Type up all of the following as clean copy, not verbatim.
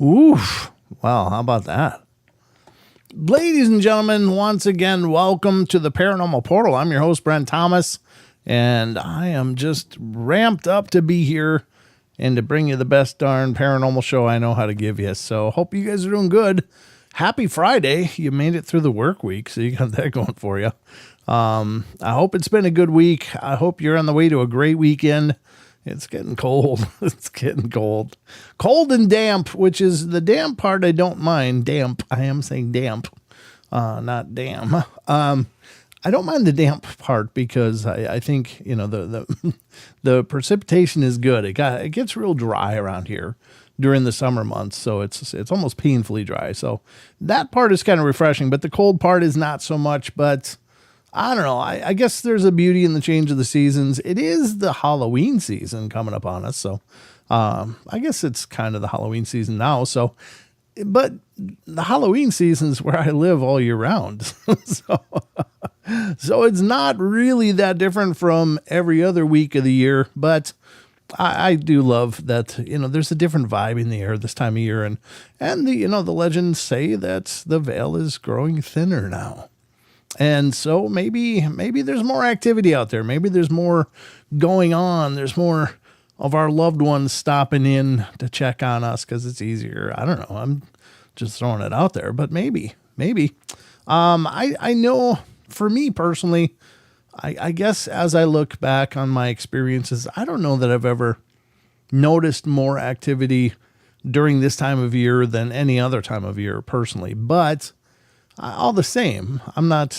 Oof. Wow, how about that? Ladies and gentlemen, once again, welcome to the Paranormal Portal. I'm your host, Brent Thomas, and I am just ramped up to be here and to bring you the best darn paranormal show I know how to give you. So hope you guys are doing good. Happy Friday. You made it through the work week, so you got that going for you. I hope it's been a good week. I hope you're on the way to a great weekend. It's getting cold. It's getting cold. Cold and damp, which is the damp part I don't mind. Damp. I am saying damp, not damn. I don't mind the damp part because I think, you know, the precipitation is good. It gets real dry around here during the summer months, so it's almost painfully dry. So that part is kind of refreshing, but the cold part is not so much. But I don't know. I guess there's a beauty in the change of the seasons. It is the Halloween season coming up on us, so I guess it's kind of the Halloween season now. So, but the Halloween season is where I live all year round, so it's not really that different from every other week of the year. But I do love that, you know, there's a different vibe in the air this time of year, and the, you know, the legends say that the veil is growing thinner now. And so maybe there's more activity out there. Maybe there's more going on. There's more of our loved ones stopping in to check on us because it's easier. I don't know. I'm just throwing it out there, but maybe. I know for me personally, I guess as I look back on my experiences, I don't know that I've ever noticed more activity during this time of year than any other time of year personally. But all the same, I'm not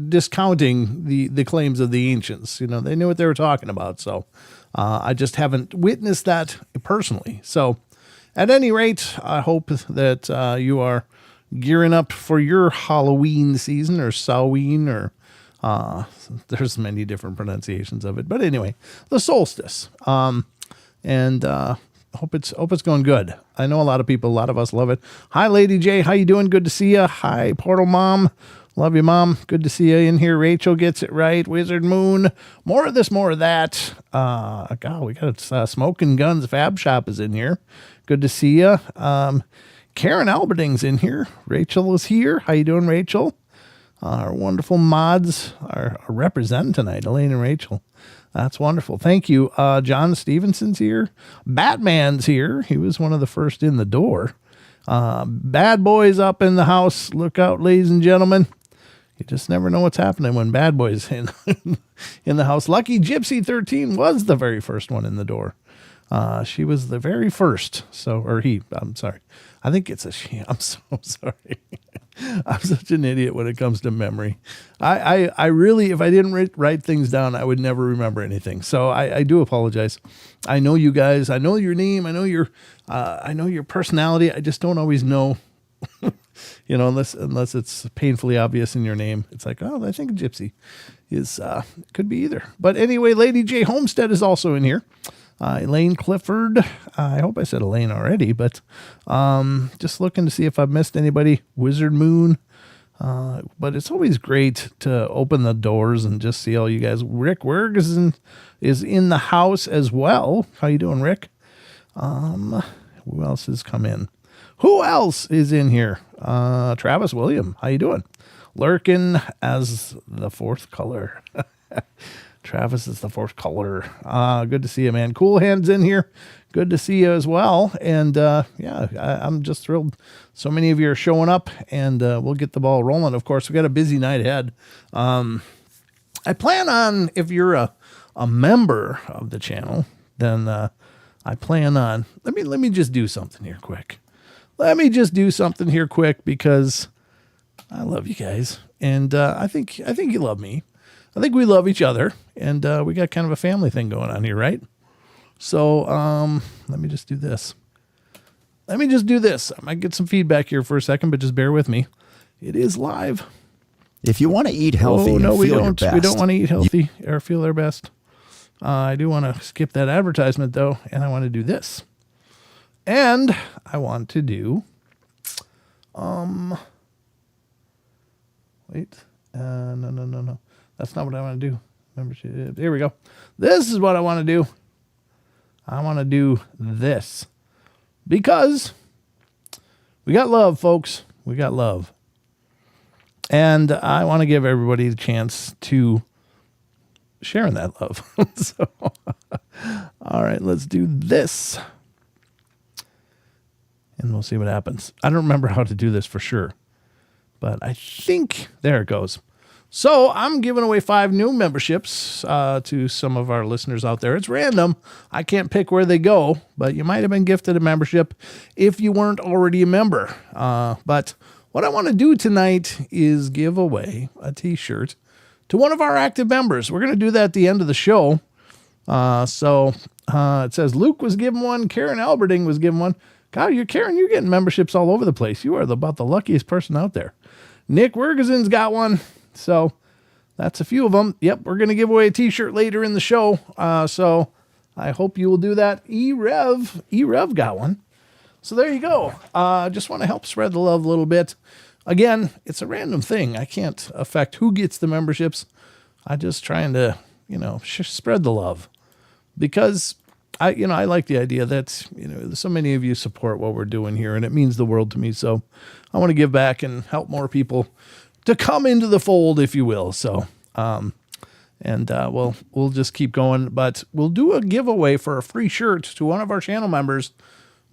discounting the claims of the ancients. You know, they knew what they were talking about. So I just haven't witnessed that personally. So at any rate, I hope that you are gearing up for your Halloween season or Samhain, or there's many different pronunciations of it. But anyway, the solstice. Hope it's going good. I know a lot of us love it. Hi, Lady J. How you doing? Good to see you. Hi, Portal Mom. Love you, Mom. Good to see you in here. Rachel gets it right. Wizard Moon. More of this, more of that. God, we got Smoking Guns Fab Shop is in here. Good to see you. Karen Alberding's in here. Rachel is here. How you doing, Rachel? Our wonderful mods are representing tonight, Elaine and Rachel. That's wonderful. Thank you. John Stevenson's here. Batman's here. He was one of the first in the door. Bad Boy's up in the house. Look out, ladies and gentlemen. You just never know what's happening when Bad Boy's in the house. Lucky Gypsy 13 was the very first one in the door. She was the very first. I'm sorry. I think it's a she. I'm so sorry. I'm such an idiot when it comes to memory. I really, if I didn't write things down, I would never remember anything. So I do apologize. I know you guys. I know your name. I know your personality. I just don't always know, you know, unless it's painfully obvious in your name. It's like, oh, I think Gypsy is, could be either. But anyway, Lady J Homestead is also in here. Elaine Clifford. I hope I said Elaine already, but just looking to see if I've missed anybody. Wizard Moon. But it's always great to open the doors and just see all you guys. Rick Werg is in the house as well. How you doing, Rick? Who else has come in? Who else is in here? Travis William. How you doing? Lurking as the fourth color. Travis is the fourth color. Good to see you, man. Cool Hands in here. Good to see you as well. And I'm just thrilled. So many of you are showing up, and we'll get the ball rolling. Of course, we got a busy night ahead. I plan on, if you're a member of the channel, then I plan on. Let me just do something here quick. Because I love you guys, and I think you love me. I think we love each other, and we got kind of a family thing going on here, right? So let me just do this. I might get some feedback here for a second, but just bear with me. It is live. If you want to eat healthy, we don't want to eat healthy or feel our best. I do want to skip that advertisement though, and I want to do this. And I want to do no. That's not what I want to do. Membership. Here we go. This is what I want to do. I want to do this because we got love, folks. We got love. And I want to give everybody the chance to share in that love. So, all right, let's do this. And we'll see what happens. I don't remember how to do this for sure, but I think there it goes. So I'm giving away 5 new memberships to some of our listeners out there. It's random. I can't pick where they go, but you might have been gifted a membership if you weren't already a member. But what I want to do tonight is give away a t-shirt to one of our active members. We're going to do that at the end of the show. So it says Luke was given one. Karen Alberding was given one. God, Karen, you're getting memberships all over the place. You are about the luckiest person out there. Nick Wergesen's got one. So that's a few of them. Yep, we're going to give away a t-shirt later in the show. So I hope you will do that. E-Rev got one. So there you go. Just want to help spread the love a little bit. Again, it's a random thing. I can't affect who gets the memberships. I'm just trying to, spread the love because I like the idea that, so many of you support what we're doing here and it means the world to me. So I want to give back and help more people to come into the fold, if you will. So, we'll just keep going, but we'll do a giveaway for a free shirt to one of our channel members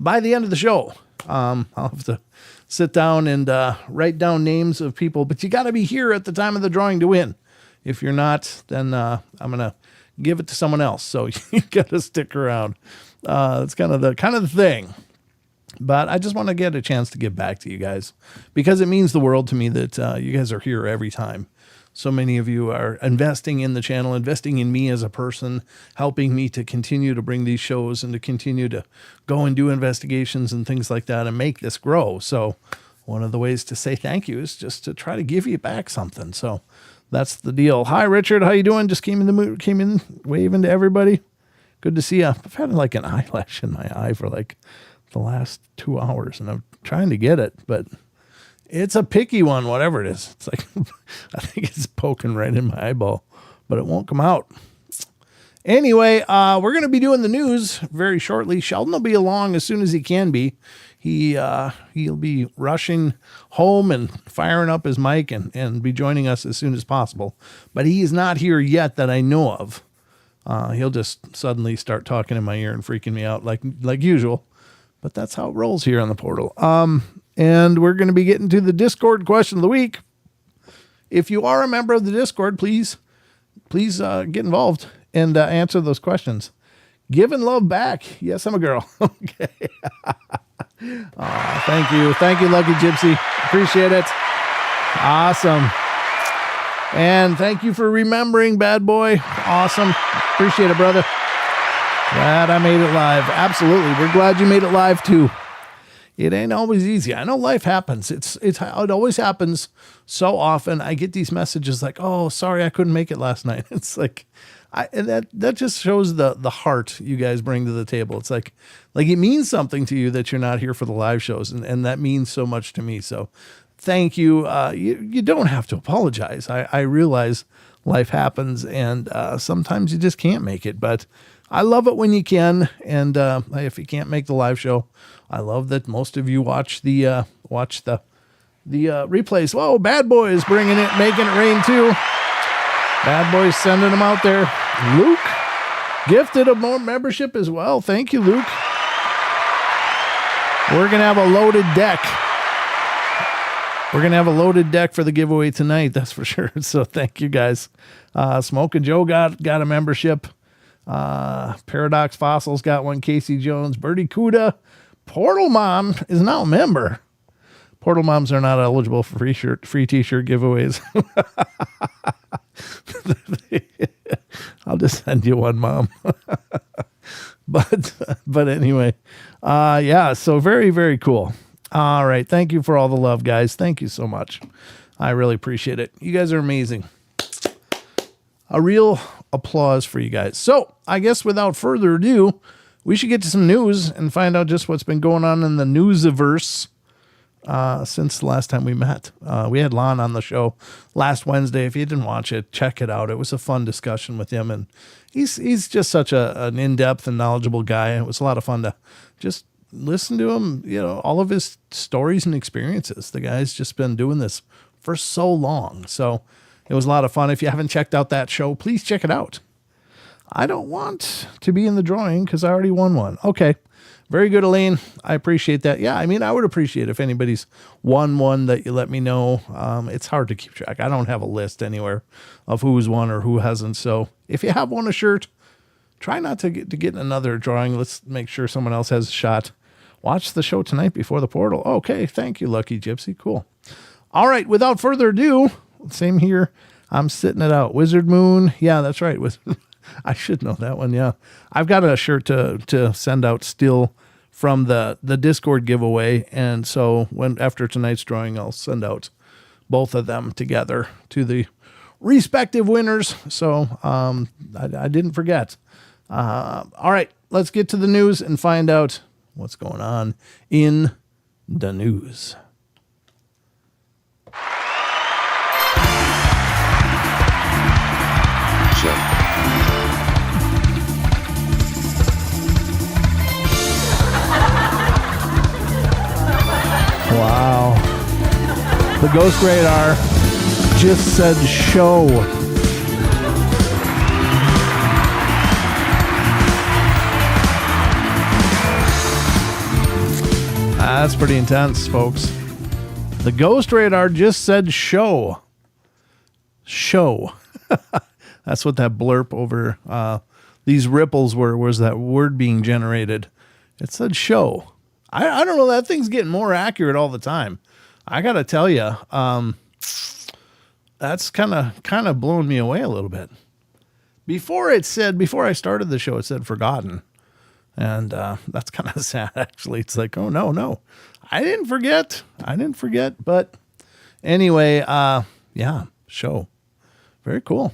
by the end of the show. I'll have to sit down and write down names of people, but you got to be here at the time of the drawing to win. If you're not, then I'm going to give it to someone else. So you got to stick around. It's kind of the thing. But I just want to get a chance to give back to you guys because it means the world to me that you guys are here every time. So many of you are investing in the channel, investing in me as a person, helping me to continue to bring these shows and to continue to go and do investigations and things like that and make this grow. So one of the ways to say thank you is just to try to give you back something. So that's the deal. Hi, Richard. How you doing? Just came in waving to everybody. Good to see you. I've had like an eyelash in my eye for like the last 2 hours and I'm trying to get it, but it's a picky one, whatever it is. It's like, I think it's poking right in my eyeball, but it won't come out. Anyway, we're going to be doing the news very shortly. Sheldon will be along as soon as he can be. He'll be rushing home and firing up his mic and be joining us as soon as possible. But he is not here yet that I know of. He'll just suddenly start talking in my ear and freaking me out like usual. But that's how it rolls here on the portal. And we're going to be getting to the Discord question of the week. If you are a member of the Discord, please get involved and answer those questions. Giving love back. Yes, I'm a girl. Okay. Thank you. Thank you, Lucky Gypsy. Appreciate it. Awesome. And thank you for remembering, Bad Boy. Awesome. Appreciate it, brother. Glad I made it live. Absolutely. We're glad you made it live too. It ain't always easy. I know life happens. It always happens so often. I get these messages like, "Oh, sorry, I couldn't make it last night." It's like, and that just shows the heart you guys bring to the table. It's like it means something to you that you're not here for the live shows, and that means so much to me. So, thank you. You don't have to apologize. I realize life happens, and sometimes you just can't make it, but I love it when you can. And if you can't make the live show, I love that most of you watch the replays. Whoa, Bad Boy is making it rain too. Bad Boy's sending them out there. Luke gifted a more membership as well. Thank you, Luke. We're going to have a loaded deck. We're going to have a loaded deck for the giveaway tonight. That's for sure. So thank you guys. Smoking Joe got a membership. Paradox Fossils got one. Casey Jones, Birdie Cuda, Portal Mom is now a member. Portal Moms are not eligible for free t-shirt giveaways. I'll just send you one, Mom. But anyway, yeah, so very, very cool. All right. Thank you for all the love, guys. Thank you so much. I really appreciate it. You guys are amazing. A real applause for you guys. So I guess without further ado, we should get to some news and find out just what's been going on in the newsiverse. since the last time we met. We had Lon on the show last Wednesday. If you didn't watch it, check it out. It was a fun discussion with him, and he's just such an in-depth and knowledgeable guy. It was a lot of fun to just listen to him, all of his stories and experiences. The guy's just been doing this for so long. So it was a lot of fun. If you haven't checked out that show, please check it out. I don't want to be in the drawing because I already won one. Okay. Very good, Elaine. I appreciate that. Yeah, I would appreciate if anybody's won one that you let me know. It's hard to keep track. I don't have a list anywhere of who's won or who hasn't. So if you have won a shirt, try not to get in another drawing. Let's make sure someone else has a shot. Watch the show tonight before the portal. Okay, thank you, Lucky Gypsy. Cool. All right, without further ado, same here. I'm sitting it out. Wizard Moon. Yeah, that's right. I should know that one. Yeah. I've got a shirt to send out still from the Discord giveaway. And so after tonight's drawing, I'll send out both of them together to the respective winners. So I didn't forget. All right, let's get to the news and find out what's going on in the news. Wow. The Ghost Radar just said show. That's pretty intense, folks. The Ghost Radar just said show. Show. That's what that blurb over these ripples was that word being generated. It said show. I don't know. That thing's getting more accurate all the time. I got to tell you, that's kind of blowing me away a little bit. Before I started the show, it said forgotten. And that's kind of sad, actually. It's like, oh, no. I didn't forget. But anyway, yeah, show. Very cool.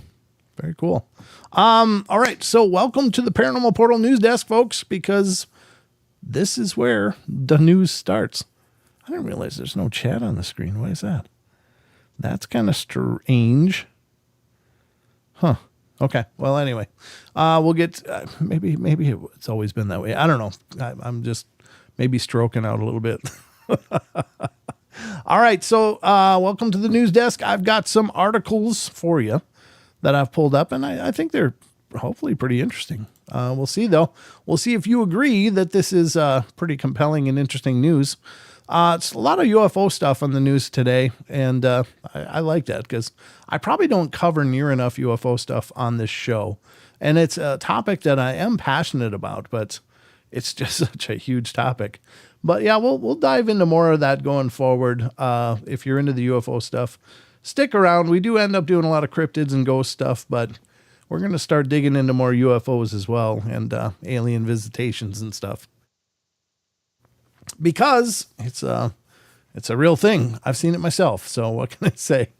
Very cool. All right. So welcome to the Paranormal Portal News Desk, folks, because this is where the news starts. I didn't realize there's no chat on the screen. Why is that? That's kind of strange. Huh. Okay. Well, anyway, we'll get, maybe it's always been that way. I don't know. I'm just maybe stroking out a little bit. All right. So, welcome to the news desk. I've got some articles for you that I've pulled up, and I think they're hopefully pretty interesting. We'll see, though. We'll see if you agree that this is pretty compelling and interesting news. It's a lot of UFO stuff on the news today, and I like that because I probably don't cover near enough UFO stuff on this show. And it's a topic that I am passionate about, but it's just such a huge topic. But yeah, we'll dive into more of that going forward. If you're into the UFO stuff, stick around. We do end up doing a lot of cryptids and ghost stuff, but we're going to start digging into more UFOs as well, and alien visitations and stuff. Because it's a real thing. I've seen it myself. So what can I say?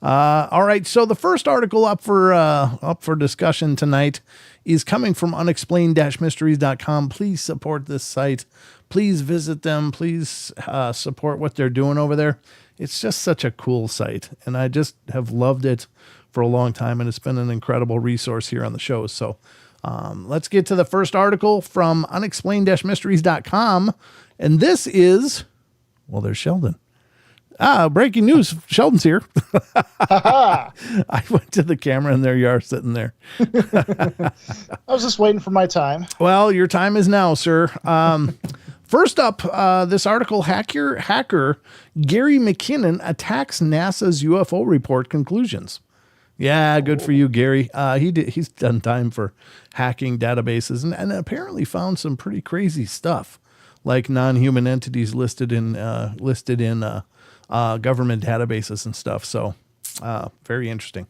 All right. So the first article up for discussion tonight is coming from unexplained-mysteries.com. Please support this site. Please visit them. Please support what they're doing over there. It's just such a cool site, and I just have loved it for a long time, and it's been an incredible resource here on the show. So let's get to the first article from unexplained-mysteries.com. And this is, well, there's Sheldon. Breaking news. Sheldon's here. I went to the camera and there you are sitting there. I was just waiting for my time. Well, your time is now, sir. First up, this article, hacker Gary McKinnon attacks NASA's UFO report conclusions. Yeah, good for you, Gary. He's done time for hacking databases and apparently found some pretty crazy stuff, like non-human entities listed in government databases and stuff. So very interesting.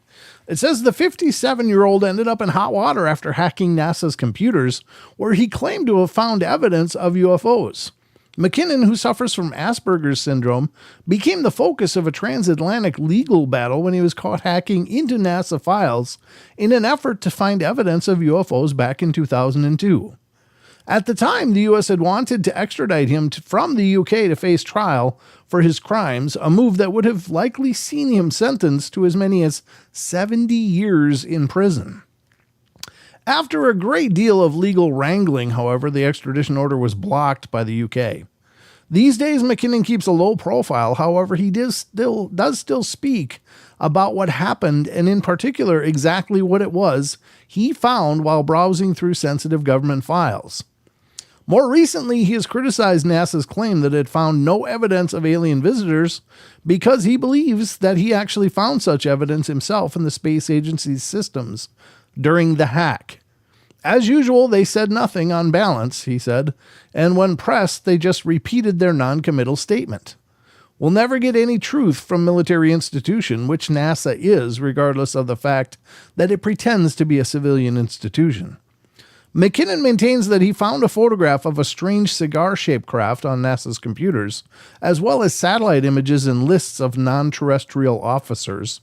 It says the 57-year-old ended up in hot water after hacking NASA's computers, where he claimed to have found evidence of UFOs. McKinnon, who suffers from Asperger's syndrome, became the focus of a transatlantic legal battle when he was caught hacking into NASA files in an effort to find evidence of UFOs back in 2002. At the time, the U.S. had wanted to extradite him from the U.K. to face trial for his crimes, a move that would have likely seen him sentenced to as many as 70 years in prison. After a great deal of legal wrangling, however, the extradition order was blocked by the UK. These days, McKinnon keeps a low profile. However, he does still speak about what happened, and in particular, exactly what it was he found while browsing through sensitive government files. More recently, he has criticized NASA's claim that it found no evidence of alien visitors because he believes that he actually found such evidence himself in the space agency's systems during the hack. As usual, they said nothing on balance, he said, and when pressed, they just repeated their non-committal statement. We'll never get any truth from military institution, which NASA is, regardless of the fact that it pretends to be a civilian institution. McKinnon maintains that he found a photograph of a strange cigar-shaped craft on NASA's computers, as well as satellite images and lists of non-terrestrial officers.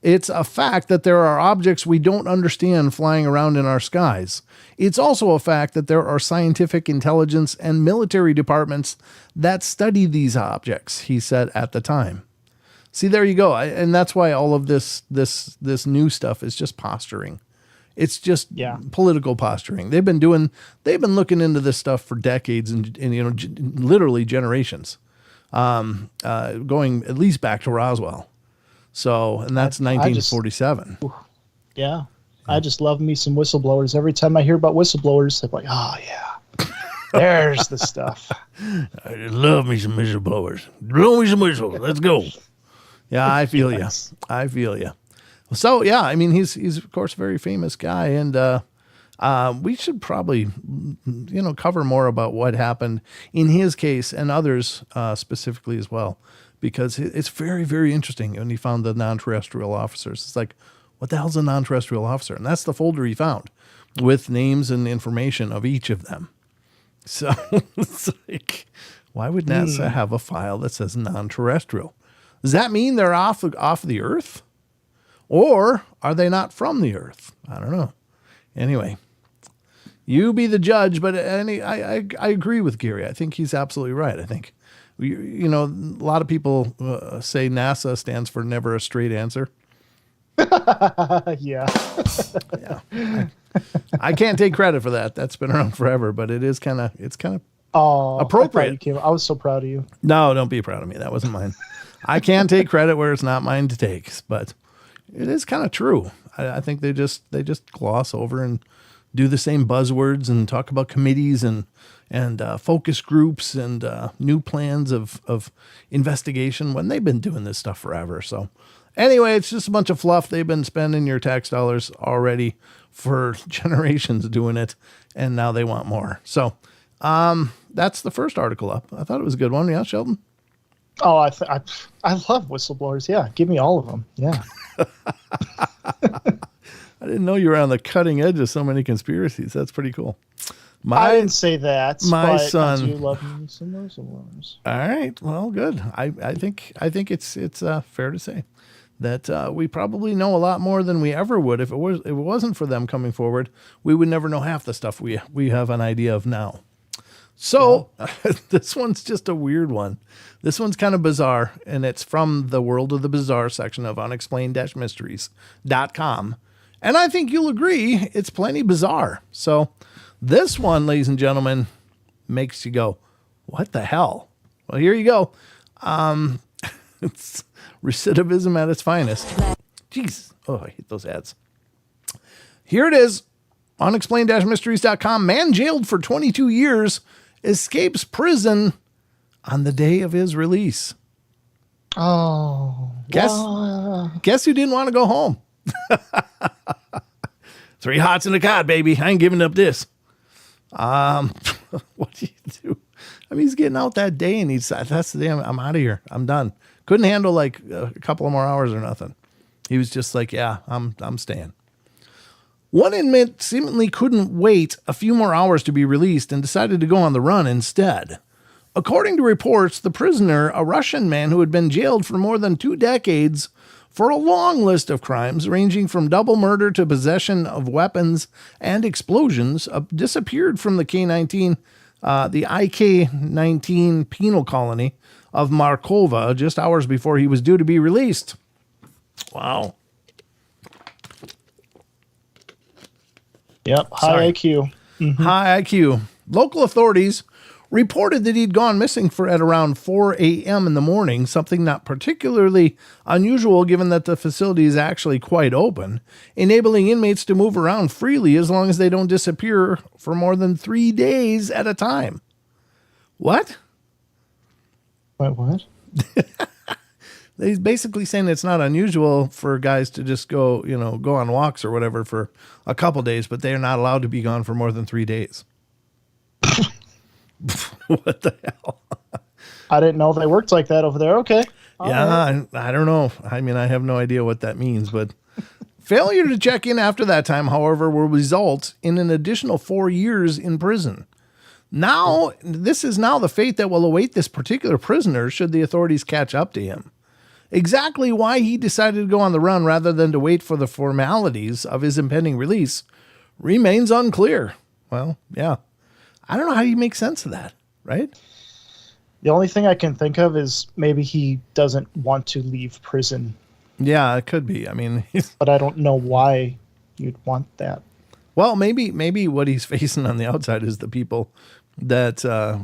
It's a fact that there are objects we don't understand flying around in our skies. It's also a fact that there are scientific intelligence and military departments that study these objects, he said at the time. See, there you go. And that's why all of this new stuff is just posturing. It's just political posturing. They've been looking into this stuff for decades and literally generations, going at least back to Roswell. So, and that's 1947. I just love me some whistleblowers. Every time I hear about whistleblowers, I'm like, oh yeah, there's the stuff. I love me some whistleblowers. Blow me some whistles. Let's go. Yeah, I feel you. I feel you. So yeah, I mean, he's of course a very famous guy, and we should probably cover more about what happened in his case and others specifically as well, because it's very, very interesting. When he found the non-terrestrial officers, it's like, what the hell's a non-terrestrial officer? And that's the folder he found with names and information of each of them. So it's like, why would NASA have a file that says non-terrestrial? Does that mean they're off the Earth? Or are they not from the Earth? I don't know. Anyway, you be the judge, but I agree with Gary. I think he's absolutely right. I think, a lot of people say NASA stands for never a straight answer. Yeah. I can't take credit for that. That's been around forever, but it's kind of appropriate. I was so proud of you. No, don't be proud of me. That wasn't mine. I can't take credit where it's not mine to take, but it is kind of true. I think they just gloss over and do the same buzzwords and talk about committees and focus groups and new plans of investigation when they've been doing this stuff forever. So anyway, it's just a bunch of fluff. They've been spending your tax dollars already for generations doing it, and now they want more. So that's the first article up. I thought it was a good one. Yeah, Sheldon? Oh, I love whistleblowers. Yeah, give me all of them. Yeah. I didn't know you were on the cutting edge of so many conspiracies. That's pretty cool. I didn't say that. My son. I do love me some whistleblowers. All right. Well, good. I think it's fair to say that we probably know a lot more than we ever would. If it wasn't for them coming forward, we would never know half the stuff we have an idea of now. So this one's just a weird one. This one's kind of bizarre, and it's from the World of the Bizarre section of unexplained-mysteries.com. And I think you'll agree it's plenty bizarre. So this one, ladies and gentlemen, makes you go, what the hell? Well, here you go. It's recidivism at its finest. Jeez. Oh, I hate those ads. Here it is. Unexplained-mysteries.com. Man jailed for 22 years escapes prison on the day of his release. Oh. Guess who didn't want to go home? 3 hots in the cot, baby. I ain't giving up this. What do you do? I mean, he's getting out that day, and that's the day I'm out of here. I'm done. Couldn't handle like a couple of more hours or nothing. He was just like, yeah, I'm staying. One inmate seemingly couldn't wait a few more hours to be released and decided to go on the run instead. According to reports, the prisoner, a Russian man who had been jailed for more than 2 decades for a long list of crimes ranging from double murder to possession of weapons and explosions, disappeared from the the IK-19 penal colony of Markova just hours before he was due to be released. Wow. Yep, high Sorry. IQ. High IQ. Local authorities reported that he'd gone missing at around 4 a.m. in the morning, something not particularly unusual given that the facility is actually quite open, enabling inmates to move around freely as long as they don't disappear for more than 3 days at a time. What? Wait, what? He's basically saying it's not unusual for guys to just go on walks or whatever for a couple days, but they're not allowed to be gone for more than 3 days. What the hell? I didn't know they worked like that over there. Okay. Yeah, I don't know. I mean, I have no idea what that means, but failure to check in after that time, however, will result in an additional 4 years in prison. Now, this is now the fate that will await this particular prisoner should the authorities catch up to him. Exactly why he decided to go on the run rather than to wait for the formalities of his impending release remains unclear. Well, yeah. I don't know how you make sense of that, right? The only thing I can think of is maybe he doesn't want to leave prison. Yeah, it could be. I mean, but I don't know why you'd want that. Well, maybe what he's facing on the outside is the people that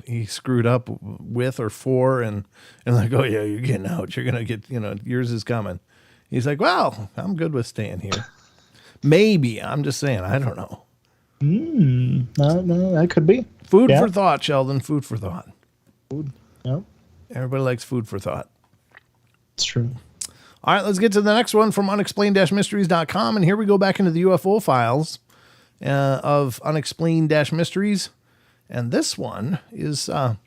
he screwed up with or for, and like, oh yeah, you're getting out. You're gonna get, yours is coming. He's like, well, I'm good with staying here. Maybe. I'm just saying. I don't know. No, that could be. Food for thought, Sheldon. Food for thought. Food. Yep. Everybody likes food for thought. It's true. All right, let's get to the next one from unexplained-mysteries.com. And here we go back into the UFO files of unexplained-mysteries. And this one is kind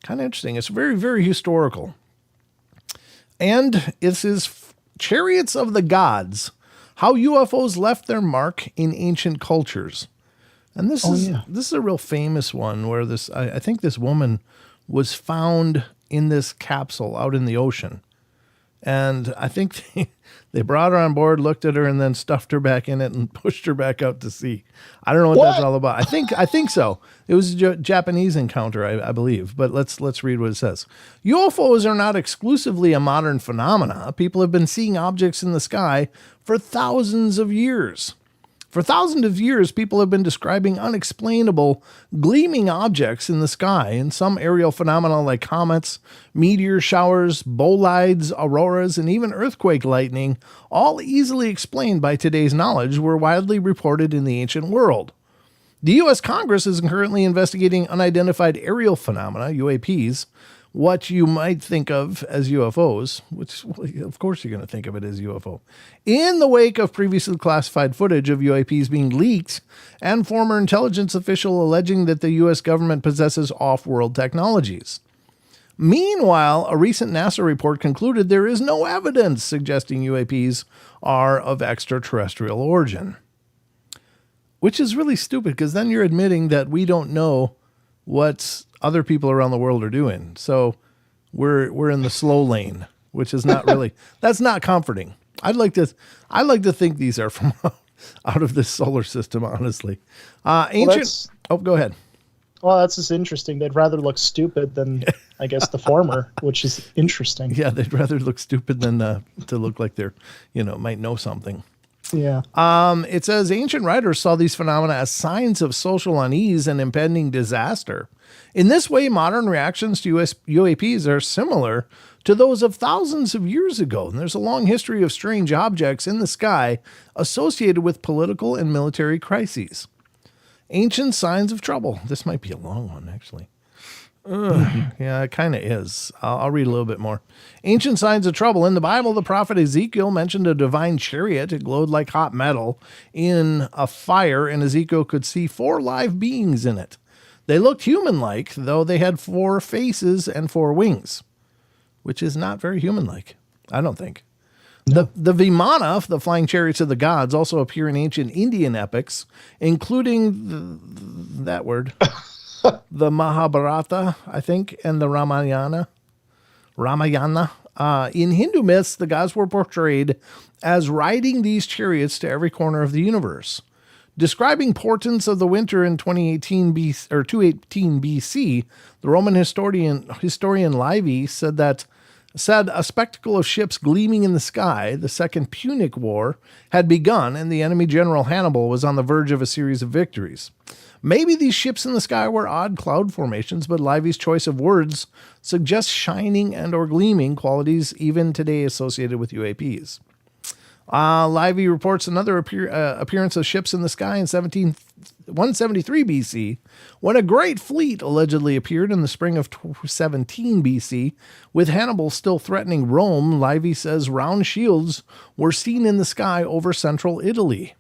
of interesting. It's very, very historical. And this is Chariots of the Gods, How UFOs Left Their Mark in Ancient Cultures. And this is a real famous one where I think this woman was found in this capsule out in the ocean. And I think they brought her on board, looked at her, and then stuffed her back in it and pushed her back out to sea. I don't know what that's all about. I think so. It was a Japanese encounter, I believe. But let's read what it says. UFOs are not exclusively a modern phenomena. People have been seeing objects in the sky for thousands of years. For thousands of years, people have been describing unexplainable, gleaming objects in the sky, and some aerial phenomena like comets, meteor showers, bolides, auroras, and even earthquake lightning, all easily explained by today's knowledge, were widely reported in the ancient world. The U.S. Congress is currently investigating unidentified aerial phenomena, UAPs, what you might think of as UFOs, which, of course, you're going to think of it as UFO, in the wake of previously classified footage of UAPs being leaked and former intelligence official alleging that the U.S. government possesses off-world technologies. Meanwhile, a recent NASA report concluded there is no evidence suggesting UAPs are of extraterrestrial origin. Which is really stupid, because then you're admitting that we don't know what other people around the world are doing. So we're in the slow lane, which is not really, that's not comforting. I'd like to think these are from out of this solar system, honestly. Go ahead. Well, that's just interesting. They'd rather look stupid than, I guess, the former, which is interesting. Yeah, they'd rather look stupid than to look like they're, might know something. Yeah. It says ancient writers saw these phenomena as signs of social unease and impending disaster. In this way, modern reactions to UAPs are similar to those of thousands of years ago. And there's a long history of strange objects in the sky associated with political and military crises. Ancient signs of trouble. This might be a long one, actually. Yeah, it kind of is. I'll read a little bit more. Ancient signs of trouble. In the Bible, the prophet Ezekiel mentioned a divine chariot. It glowed like hot metal in a fire, and Ezekiel could see 4 live beings in it. They looked human-like, though they had 4 faces and 4 wings, which is not very human-like, I don't think. No. The Vimana, the flying chariots of the gods, also appear in ancient Indian epics, including that word, the Mahabharata, I think, and the Ramayana. In Hindu myths, the gods were portrayed as riding these chariots to every corner of the universe. Describing portents of the winter in 218 BC, the Roman historian Livy said a spectacle of ships gleaming in the sky, the Second Punic War, had begun, and the enemy general Hannibal was on the verge of a series of victories. Maybe these ships in the sky were odd cloud formations, but Livy's choice of words suggests shining and or gleaming qualities even today associated with UAPs. Livy reports another appearance of ships in the sky in 173 BC, when a great fleet allegedly appeared in the spring of 17 BC. With Hannibal still threatening Rome, Livy says round shields were seen in the sky over central Italy.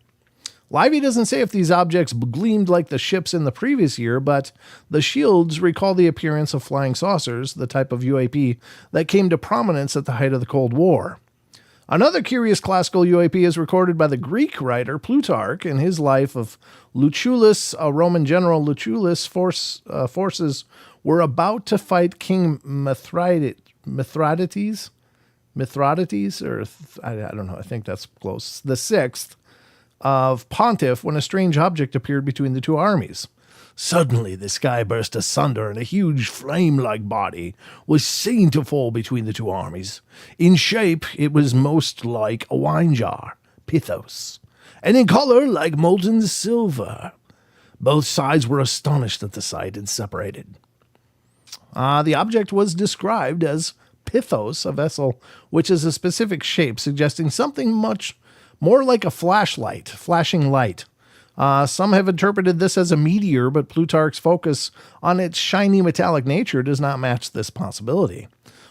Livy doesn't say if these objects gleamed like the ships in the previous year, but the shields recall the appearance of flying saucers, the type of UAP that came to prominence at the height of the Cold War. Another curious classical UAP is recorded by the Greek writer Plutarch in his life of Lucullus, a Roman general. Lucullus' forces were about to fight King Mithridates, or I don't know, I think that's close, the sixth of Pontiff, when a strange object appeared between the two armies. Suddenly the sky burst asunder, and a huge flame-like body was seen to fall between the two armies. In shape, it was most like a wine jar, pithos, and in color like molten silver. Both sides were astonished at the sight and separated. The object was described as pithos, a vessel which is a specific shape, suggesting something much more like a flashing light. Some have interpreted this as a meteor, but Plutarch's focus on its shiny metallic nature does not match this possibility.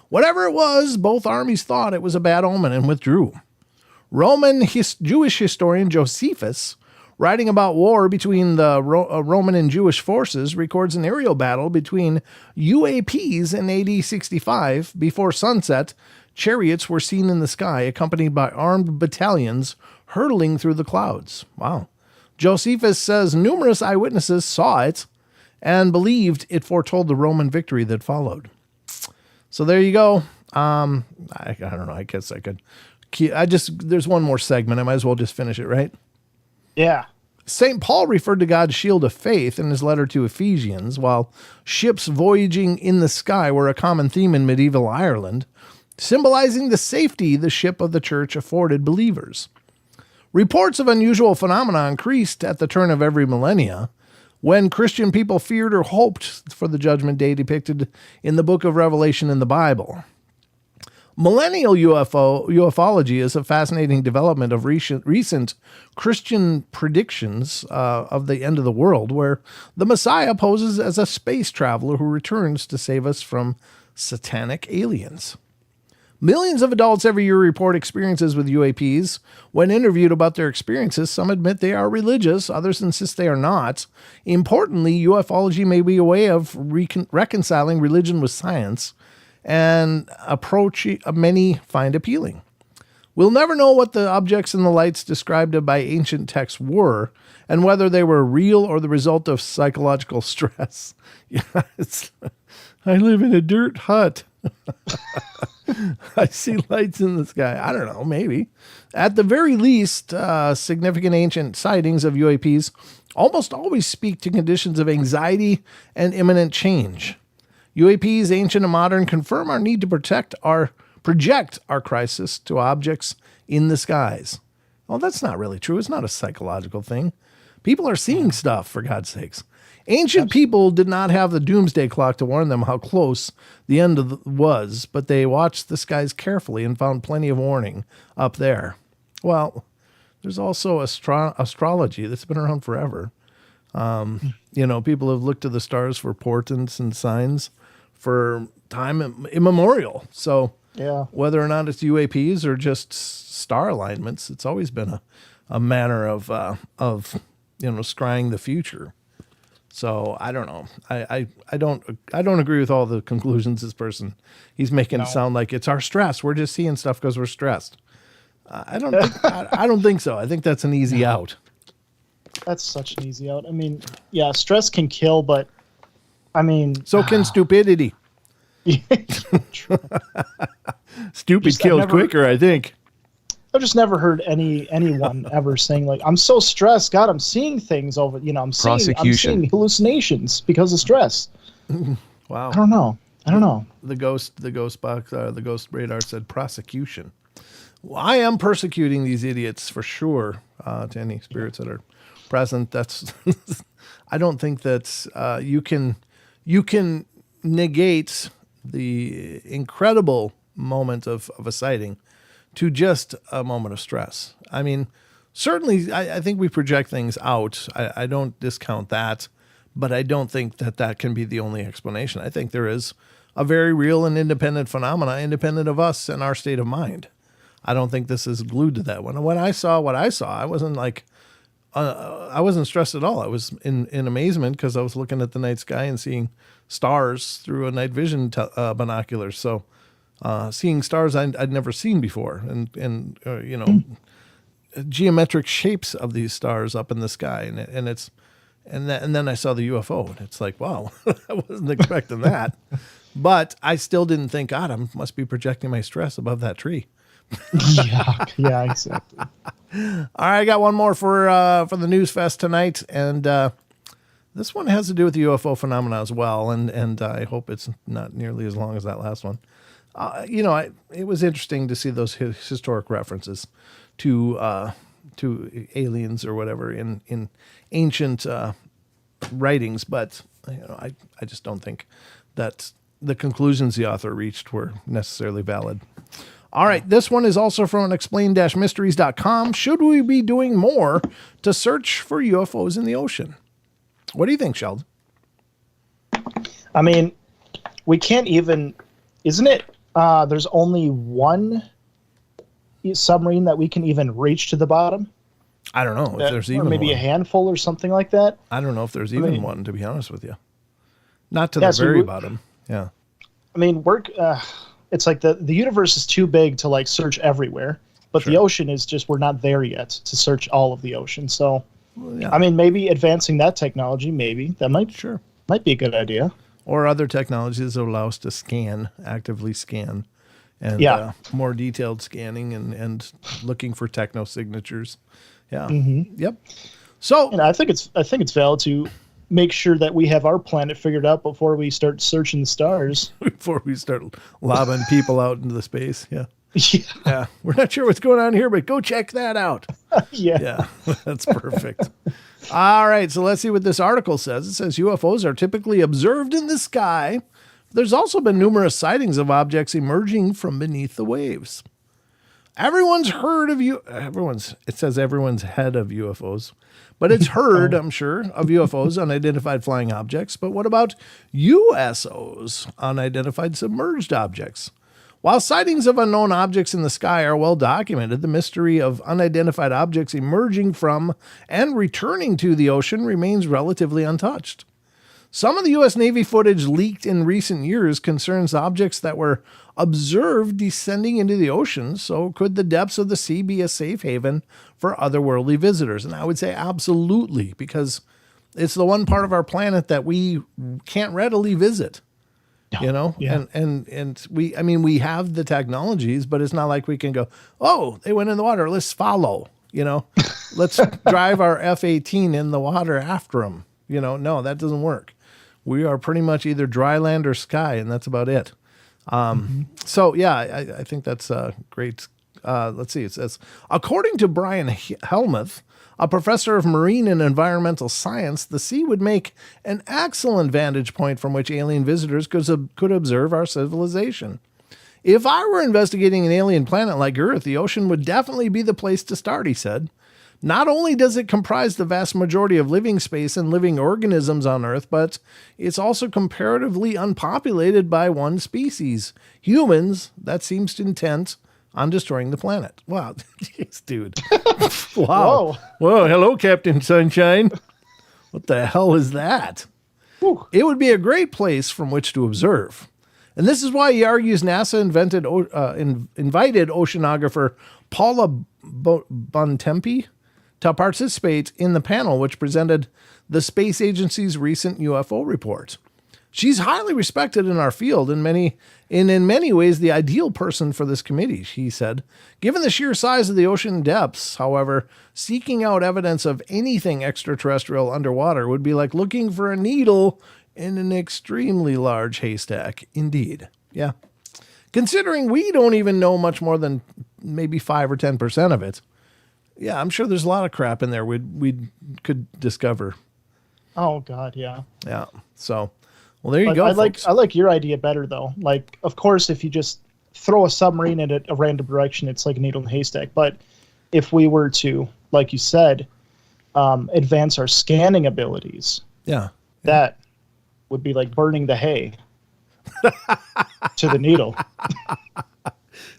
Whatever it was, both armies thought it was a bad omen and withdrew. Jewish historian Josephus, writing about war between the Roman and Jewish forces, records an aerial battle between UAPs in AD 65. Before sunset, chariots were seen in the sky, accompanied by armed battalions hurtling through the clouds. Wow. Josephus says numerous eyewitnesses saw it and believed it foretold the Roman victory that followed. So there you go. I don't know. I guess I could. There's one more segment. I might as well just finish it, right? Yeah. St. Paul referred to God's shield of faith in his letter to Ephesians, while ships voyaging in the sky were a common theme in medieval Ireland, symbolizing the safety the ship of the church afforded believers. Reports of unusual phenomena increased at the turn of every millennia, when Christian people feared or hoped for the judgment day depicted in the book of Revelation in the Bible. Millennial ufology is a fascinating development of recent Christian predictions of the end of the world, where the Messiah poses as a space traveler who returns to save us from satanic aliens. Millions of adults every year report experiences with UAPs. When interviewed about their experiences, some admit they are religious, others insist they are not. Importantly, ufology may be a way of reconciling religion with science, and approach many find appealing. We'll never know what the objects in the lights described by ancient texts were, and whether they were real or the result of psychological stress. I live in a dirt hut. I see lights in the sky. I don't know, maybe. At the very least, significant ancient sightings of UAPs almost always speak to conditions of anxiety and imminent change. UAPs, ancient and modern, confirm our need to project our crisis to objects in the skies. Well, that's not really true. It's not a psychological thing. People are seeing stuff, for God's sakes. Ancient people did not have the doomsday clock to warn them how close the end was, but they watched the skies carefully and found plenty of warning up there. Well, there's also astrology that's been around forever. People have looked to the stars for portents and signs for time immemorial. So yeah, whether or not it's UAPs or just star alignments, it's always been a manner of scrying the future. So I don't know. I don't agree with all the conclusions this person he's making. It sound like it's our stress. We're just seeing stuff because we're stressed. I don't think so. I think that's an easy out. That's such an easy out. I mean, yeah, stress can kill, but I mean, so can stupidity. Stupid kills quicker, I think. I've just never heard anyone ever saying like, I'm so stressed. God, I'm seeing things over, I'm seeing hallucinations because of stress. Wow. I don't know. The ghost box, the ghost radar said prosecution. Well, I am persecuting these idiots for sure. To any spirits that are present, that's. I don't think that's you can negate the incredible moment of a sighting to just a moment of stress. I mean, certainly, I think we project things out. I don't discount that, but I don't think that can be the only explanation. I think there is a very real and independent phenomena, independent of us and our state of mind. I don't think this is glued to that. When I saw what I saw, I wasn't like, I wasn't stressed at all. I was in amazement because I was looking at the night sky and seeing stars through a night vision binoculars. So seeing stars I'd never seen before, and geometric shapes of these stars up in the sky, and then I saw the UFO, and it's like, wow, I wasn't expecting that. But I still didn't think, God, I must be projecting my stress above that tree. Yeah, exactly. All right, I got one more for the News Fest tonight, and this one has to do with the UFO phenomena as well, and I hope it's not nearly as long as that last one. It was interesting to see those historic references to aliens or whatever in ancient writings, but I just don't think that the conclusions the author reached were necessarily valid. All right, this one is also from explain-mysteries.com. Should we be doing more to search for UFOs in the ocean? What do you think, Sheldon? I mean, we can't even, isn't it? There's only one submarine that we can even reach to the bottom. I don't know if there's even maybe one. A handful or something like that. I don't know if there's even one, to be honest with you. Not to the very bottom. Yeah. I mean, it's like the universe is too big to like search everywhere, but the ocean is just, we're not there yet to search all of the ocean. So, I mean, maybe advancing that technology, that might be a good idea. Or other technologies that allow us to actively scan, and more detailed scanning and looking for techno signatures. Yeah. Mm-hmm. Yep. So, and I think it's valid to make sure that we have our planet figured out before we start searching the stars. Before we start lobbing people out into the space. Yeah. Yeah. We're not sure what's going on here, but go check that out. Yeah. That's perfect. All right. So let's see what this article says. It says UFOs are typically observed in the sky. There's also been numerous sightings of objects emerging from beneath the waves. Everyone's heard of it says everyone's head of UFOs, but it's heard, I'm sure, of UFOs, unidentified flying objects. But what about USOs, unidentified submerged objects? While sightings of unknown objects in the sky are well documented, the mystery of unidentified objects emerging from and returning to the ocean remains relatively untouched. Some of the U.S. Navy footage leaked in recent years concerns objects that were observed descending into the ocean. So could the depths of the sea be a safe haven for otherworldly visitors? And I would say absolutely, because it's the one part of our planet that we can't readily visit. Yeah. And we have the technologies, but it's not like we can go, oh, they went in the water, let's follow, let's drive our F-18 in the water after them. No, that doesn't work. We are pretty much either dry land or sky, and that's about it. So yeah, I think that's great. Let's see. It says, according to Brian Helmuth, a professor of marine and environmental science, the sea would make an excellent vantage point from which alien visitors could observe our civilization. If I were investigating an alien planet like Earth, the ocean would definitely be the place to start, he said. Not only does it comprise the vast majority of living space and living organisms on Earth, but it's also comparatively unpopulated by one species, humans, that seems intent on destroying the planet. Wow. Jeez, dude. Wow. Whoa. Hello, Captain Sunshine. What the hell is that? Whew. It would be a great place from which to observe. And this is why he argues NASA invited oceanographer Paula Bontempi to participate in the panel, which presented the space agency's recent UFO report. She's highly respected in our field and in many ways the ideal person for this committee, he said. Given the sheer size of the ocean depths, however, seeking out evidence of anything extraterrestrial underwater would be like looking for a needle in an extremely large haystack. Indeed. Yeah. Considering we don't even know much more than maybe 5 or 10% of it. Yeah, I'm sure there's a lot of crap in there we could discover. Oh God, yeah. Yeah. So, well, there you But go. I like your idea better though. Like, of course, if you just throw a submarine in a random direction, it's like a needle in a haystack. But if we were to, like you said, advance our scanning abilities, that would be like burning the hay to the needle.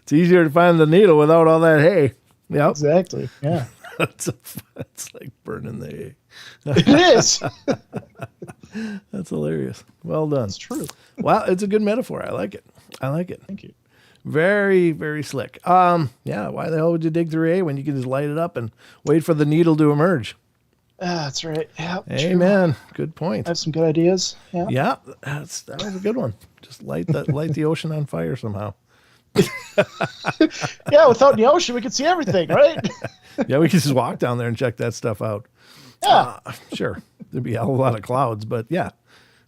It's easier to find the needle without all that hay. Yeah, Exactly. Yeah. It's like burning the hay. It is. That's hilarious. Well done. It's true. Wow, it's a good metaphor. I like it. Thank you. Very, very slick. Yeah, why the hell would you dig through hay when you can just light it up and wait for the needle to emerge? That's right. Yeah. Amen. Good point. I have some good ideas. Yeah. Yeah, that was a good one. Just light the ocean on fire somehow. Yeah, without the ocean, we could see everything, right? Yeah, we could just walk down there and check that stuff out. Yeah. Sure. There'd be a whole lot of clouds, but yeah,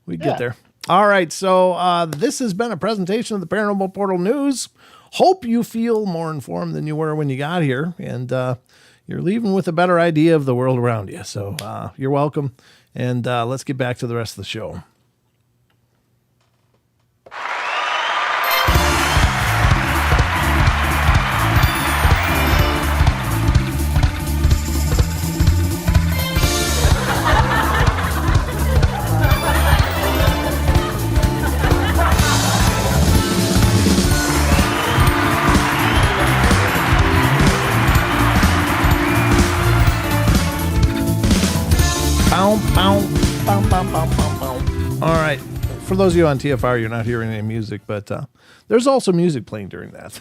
we'd get there. All right. So this has been a presentation of the Paranormal Portal News. Hope you feel more informed than you were when you got here, and you're leaving with a better idea of the world around you. So you're welcome. And let's get back to the rest of the show. All right. For those of you on TFR, you're not hearing any music, but there's also music playing during that.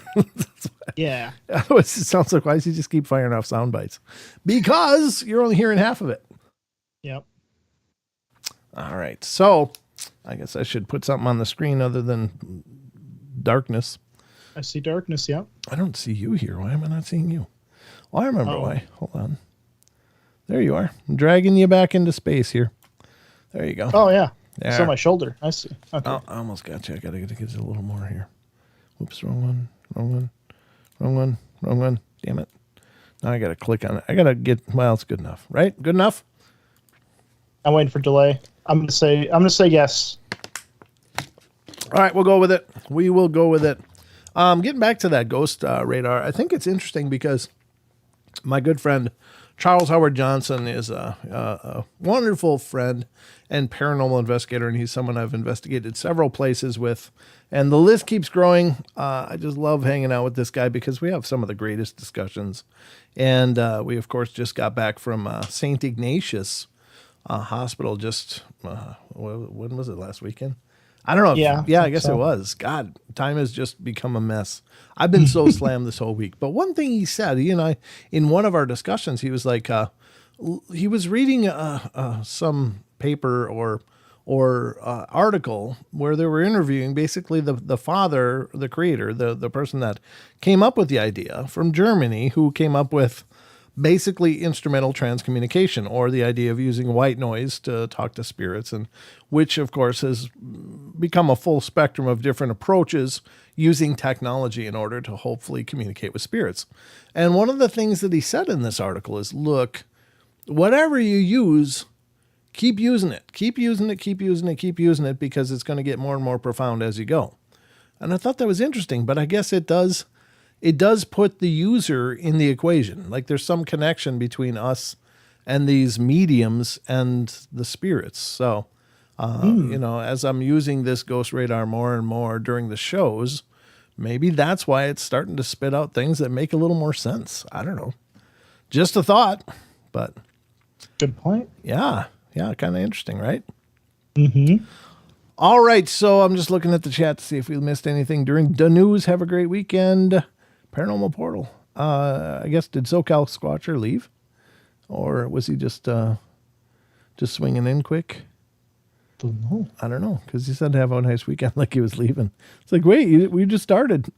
Yeah. It sounds like, why does he just keep firing off sound bites? Because you're only hearing half of it. Yep. All right. So I guess I should put something on the screen other than darkness. I see darkness. Yep. I don't see you here. Why am I not seeing you? Well, I remember why. Hold on. There you are. I'm dragging you back into space here. There you go. Oh, yeah. There. So my shoulder. I see. Okay. Oh, I almost got you. I got to get a little more here. Whoops, wrong one. Damn it. Now I got to click on it. I got to get, well, it's good enough, right? Good enough? I'm waiting for delay. I'm going to say yes. All right, we'll go with it. We will go with it. Getting back to that ghost radar, I think it's interesting because my good friend Charles Howard Johnson is a wonderful friend and paranormal investigator, and he's someone I've investigated several places with, and the list keeps growing. I just love hanging out with this guy because we have some of the greatest discussions, and we, of course, just got back from St. Ignatius Hospital just, when was it, last weekend? I don't know. I guess it was. God, time has just become a mess. I've been so slammed this whole week. But one thing he said, in one of our discussions, he was like, he was reading some paper or article where they were interviewing basically the father, the creator, the person that came up with the idea from Germany, who came up with basically instrumental transcommunication, or the idea of using white noise to talk to spirits, and which of course has become a full spectrum of different approaches using technology in order to hopefully communicate with spirits. And one of the things that he said in this article is, look, whatever you use, keep using it, because it's going to get more and more profound as you go. And I thought that was interesting, but I guess it does put the user in the equation. Like there's some connection between us and these mediums and the spirits. So, as I'm using this ghost radar more and more during the shows, maybe that's why it's starting to spit out things that make a little more sense. I don't know. Just a thought, but. Good point. Yeah. Kind of interesting, right? Mm-hmm. All right. So I'm just looking at the chat to see if we missed anything during the news. Have a great weekend. Paranormal Portal. I guess, did SoCal Squatcher leave? Or was he just swinging in quick? Don't know. I don't know, because he said to have a nice weekend like he was leaving. It's like, wait, we just started.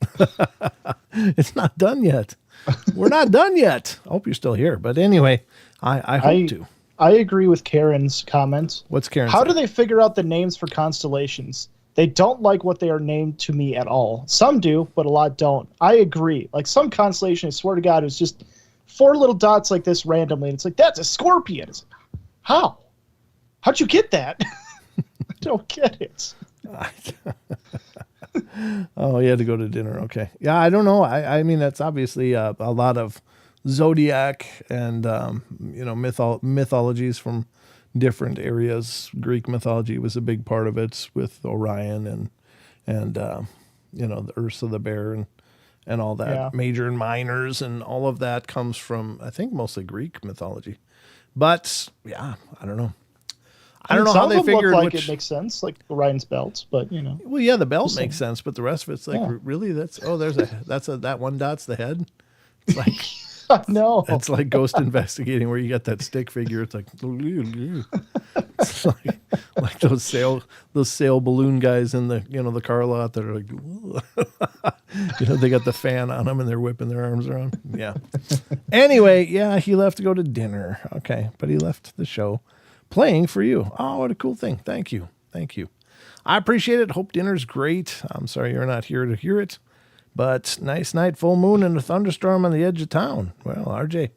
It's not done yet. We're not done yet. I hope you're still here. But anyway, I hope to. I agree with Karen's comment. What's Karen How say? do they figure out the names for constellations? They don't like what they are named to me at all. Some do, but a lot don't. I agree. Like some constellation, I swear to God, is just 4 little dots like this randomly. And it's like, that's a scorpion. It's like, how? How'd you get that? I don't get it. Oh, you had to go to dinner. Okay. Yeah, I don't know. I mean, that's obviously a lot of zodiac and, mythologies from different areas. Greek mythology was a big part of it with Orion and the Ursa the bear and all that. Yeah. Major and minors and all of that comes from, I think, mostly Greek mythology. But, yeah, I don't know. I don't know how they figured like which. it makes sense, like Orion's belt, but Well, yeah, the belt makes sense, but the rest of it's like, really, that one dot's the head. It's like no, it's like Ghost Investigating, where you got that stick figure. It's like, it's like those sail balloon guys in the car lot that are like, they got the fan on them and they're whipping their arms around. Yeah. Anyway, yeah, he left to go to dinner. Okay, but he left the show playing for you. Oh, what a cool thing. Thank you. I appreciate it. Hope dinner's great. I'm sorry you're not here to hear it, but nice night, full moon, and a thunderstorm on the edge of town. Well, RJ,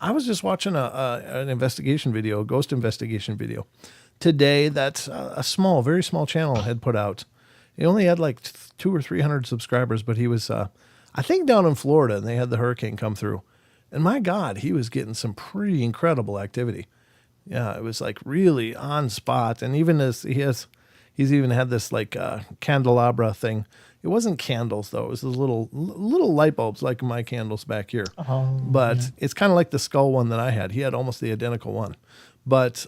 I was just watching an investigation video, a ghost investigation video today that a very small channel had put out. He only had like 200 or 300 subscribers, but he was, I think, down in Florida, and they had the hurricane come through. And my God, he was getting some pretty incredible activity. Yeah, it was like really on spot. And even as he's even had this like candelabra thing. It wasn't candles though. It was those little light bulbs like my candles back here. Oh, but yeah. It's kind of like the skull one that I had. He had almost the identical one. But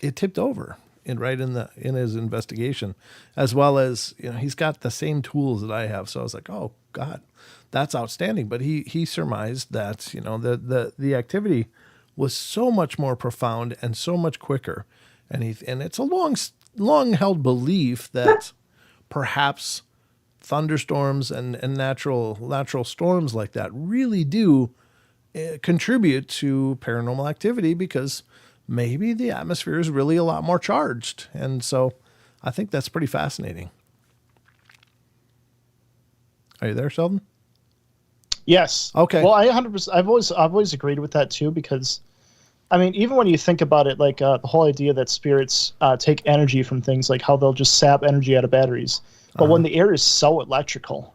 it tipped over in his investigation, as well as, he's got the same tools that I have. So I was like, oh God, that's outstanding. But he surmised that, the activity was so much more profound and so much quicker. And it's a long held belief that perhaps thunderstorms and natural storms like that really do contribute to paranormal activity, because maybe the atmosphere is really a lot more charged. And so I think that's pretty fascinating. Are you there, Sheldon? Yes. Okay. Well, I 100%. I've always agreed with that too, because, I mean, even when you think about it, like the whole idea that spirits take energy from things, like how they'll just sap energy out of batteries. But when the air is so electrical,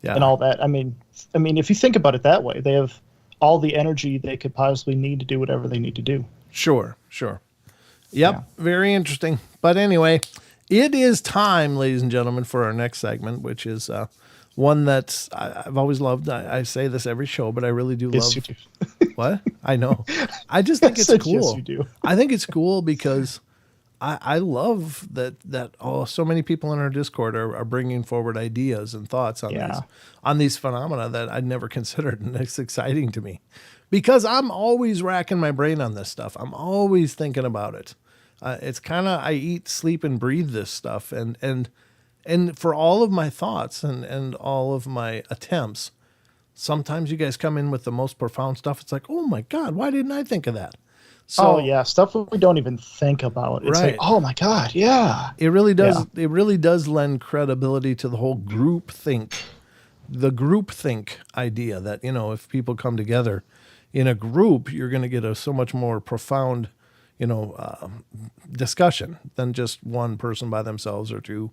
and all that, I mean, if you think about it that way, they have all the energy they could possibly need to do whatever they need to do. Sure. Yep. Yeah. Very interesting. But anyway, it is time, ladies and gentlemen, for our next segment, which is one that I've always loved. I say this every show, but I really do love. Yes, you do. What? I know. I just think it's cool. Yes, you do. I think it's cool because I love that so many people in our Discord are bringing forward ideas and thoughts on these phenomena that I'd never considered, and it's exciting to me because I'm always racking my brain on this stuff. I'm always thinking about it. It's kind of, I eat, sleep, and breathe this stuff, and for all of my thoughts and all of my attempts, sometimes you guys come in with the most profound stuff. It's like, oh my God, why didn't I think of that? So, stuff we don't even think about. It's right. like, oh my God, yeah. It really does. Yeah. It really does lend credibility to the whole group think, the group think idea that, if people come together in a group, you're going to get so much more profound, discussion than just one person by themselves or two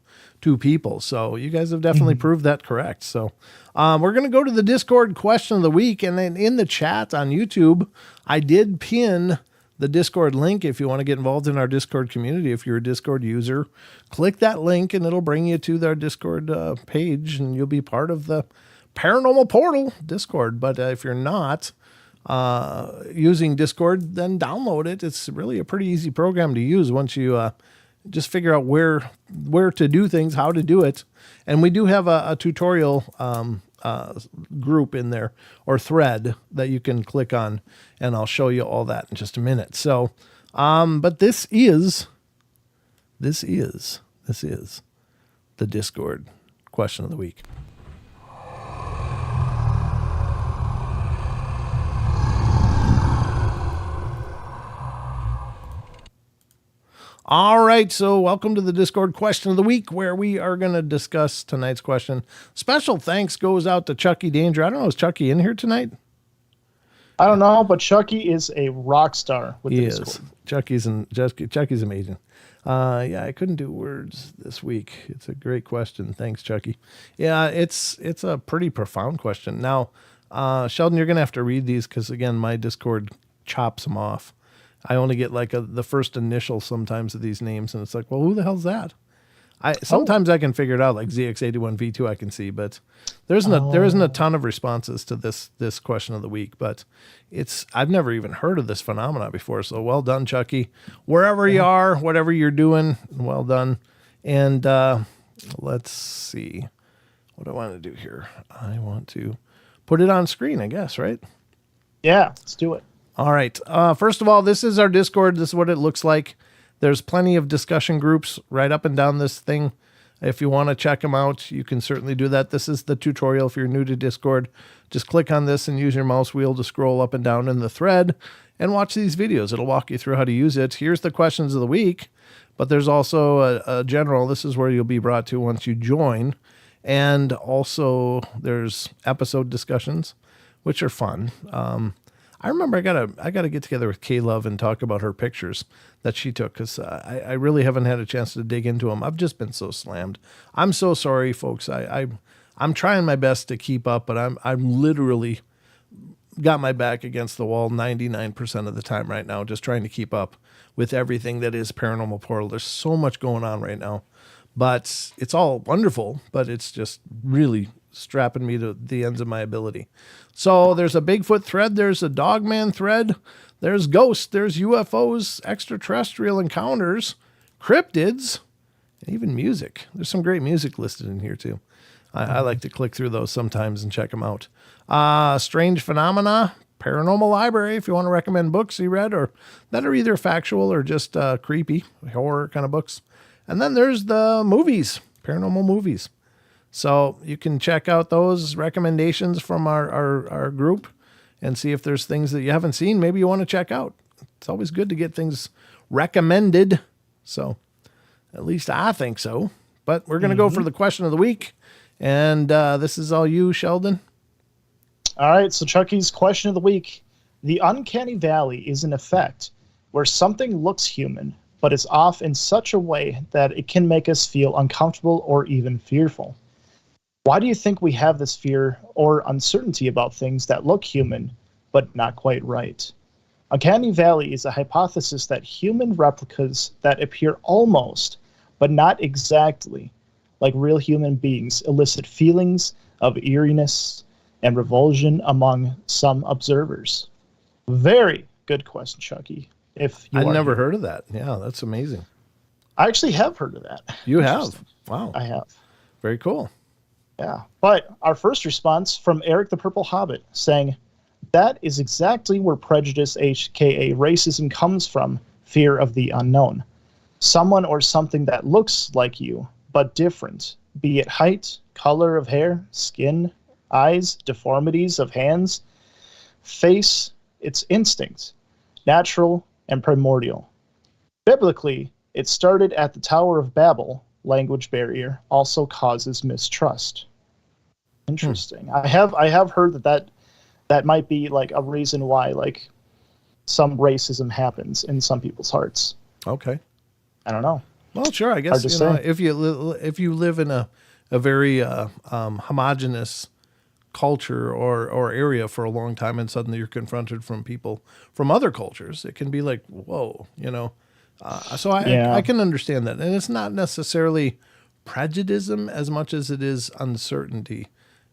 people. So you guys have definitely proved that correct. So we're going to go to the Discord question of the week. And then in the chat on YouTube, I did pin the Discord link. If you want to get involved in our Discord community, if you're a Discord user, click that link and it'll bring you to our Discord page, and you'll be part of the Paranormal Portal Discord. But if you're not using Discord, then download it. It's really a pretty easy program to use once you just figure out where to do things, how to do it. And we do have a tutorial group in there, or thread, that you can click on, and I'll show you all that in just a minute. So, but this is This is the Discord question of the week. All right, so welcome to the Discord question of the week, where we are going to discuss tonight's question. Special thanks goes out to Chucky Danger. I don't know, is Chucky in here tonight? I don't know, but Chucky is a rock star with the Discord. Chucky's amazing. Yeah, I couldn't do words this week. It's a great question. Thanks, Chucky. Yeah, it's a pretty profound question. Now, Sheldon, you're going to have to read these because, again, my Discord chops them off. I only get like the first initial sometimes of these names, and it's like, well, who the hell's that? Sometimes I can figure it out, like ZX81V2 I can see, but there isn't a ton of responses to this question of the week, but I've never even heard of this phenomena before. So well done, Chucky. Wherever you are, whatever you're doing, well done. And let's see what I want to do here. I want to put it on screen, I guess, right? Yeah, let's do it. All right. First of all, this is our Discord. This is what it looks like. There's plenty of discussion groups right up and down this thing. If you want to check them out, you can certainly do that. This is the tutorial. If you're new to Discord, just click on this and use your mouse wheel to scroll up and down in the thread and watch these videos. It'll walk you through how to use it. Here's the questions of the week, but there's also a general. This is where you'll be brought to once you join. And also there's episode discussions, which are fun. I remember I gotta get together with K-Love and talk about her pictures that she took, because I really haven't had a chance to dig into them. I've just been so slammed. I'm so sorry, folks. I'm trying my best to keep up, but I'm literally got my back against the wall 99% of the time right now, just trying to keep up with everything that is Paranormal Portal. There's so much going on right now, but it's all wonderful, but it's just really strapping me to the ends of my ability. So there's a Bigfoot thread, there's a Dogman thread, there's ghosts, there's UFOs, extraterrestrial encounters, cryptids, and even music. There's some great music listed in here too. I like to click through those sometimes and check them out. Strange phenomena, paranormal library, if you want to recommend books you read or that are either factual or just creepy, horror kind of books. And then there's the movies, paranormal movies. So you can check out those recommendations from our group and see if there's things that you haven't seen, maybe you want to check out. It's always good to get things recommended. So at least I think so. But we're going to go for the question of the week. And this is all you, Sheldon. All right, so Chucky's question of the week. The uncanny valley is an effect where something looks human, but is off in such a way that it can make us feel uncomfortable or even fearful. Why do you think we have this fear or uncertainty about things that look human, but not quite right? Uncanny valley is a hypothesis that human replicas that appear almost, but not exactly, like real human beings elicit feelings of eeriness and revulsion among some observers. Very good question, Chucky. I've never heard of that. Yeah, that's amazing. I actually have heard of that. You have? Wow. I have. Very cool. Yeah. But our first response from Eric the Purple Hobbit saying, that is exactly where prejudice, aka racism, comes from, fear of the unknown. Someone or something that looks like you, but different, be it height, color of hair, skin, eyes, deformities of hands, face, its instincts, natural and primordial. Biblically, it started at the Tower of Babel. Language barrier also causes mistrust. Interesting. I have heard that might be like a reason why like some racism happens in some people's hearts. Okay. I don't know. Well, sure. I guess if you live in a very homogenous culture or area for a long time, and suddenly you're confronted from people from other cultures, it can be like, whoa, So I can understand that. And it's not necessarily prejudice as much as it is uncertainty.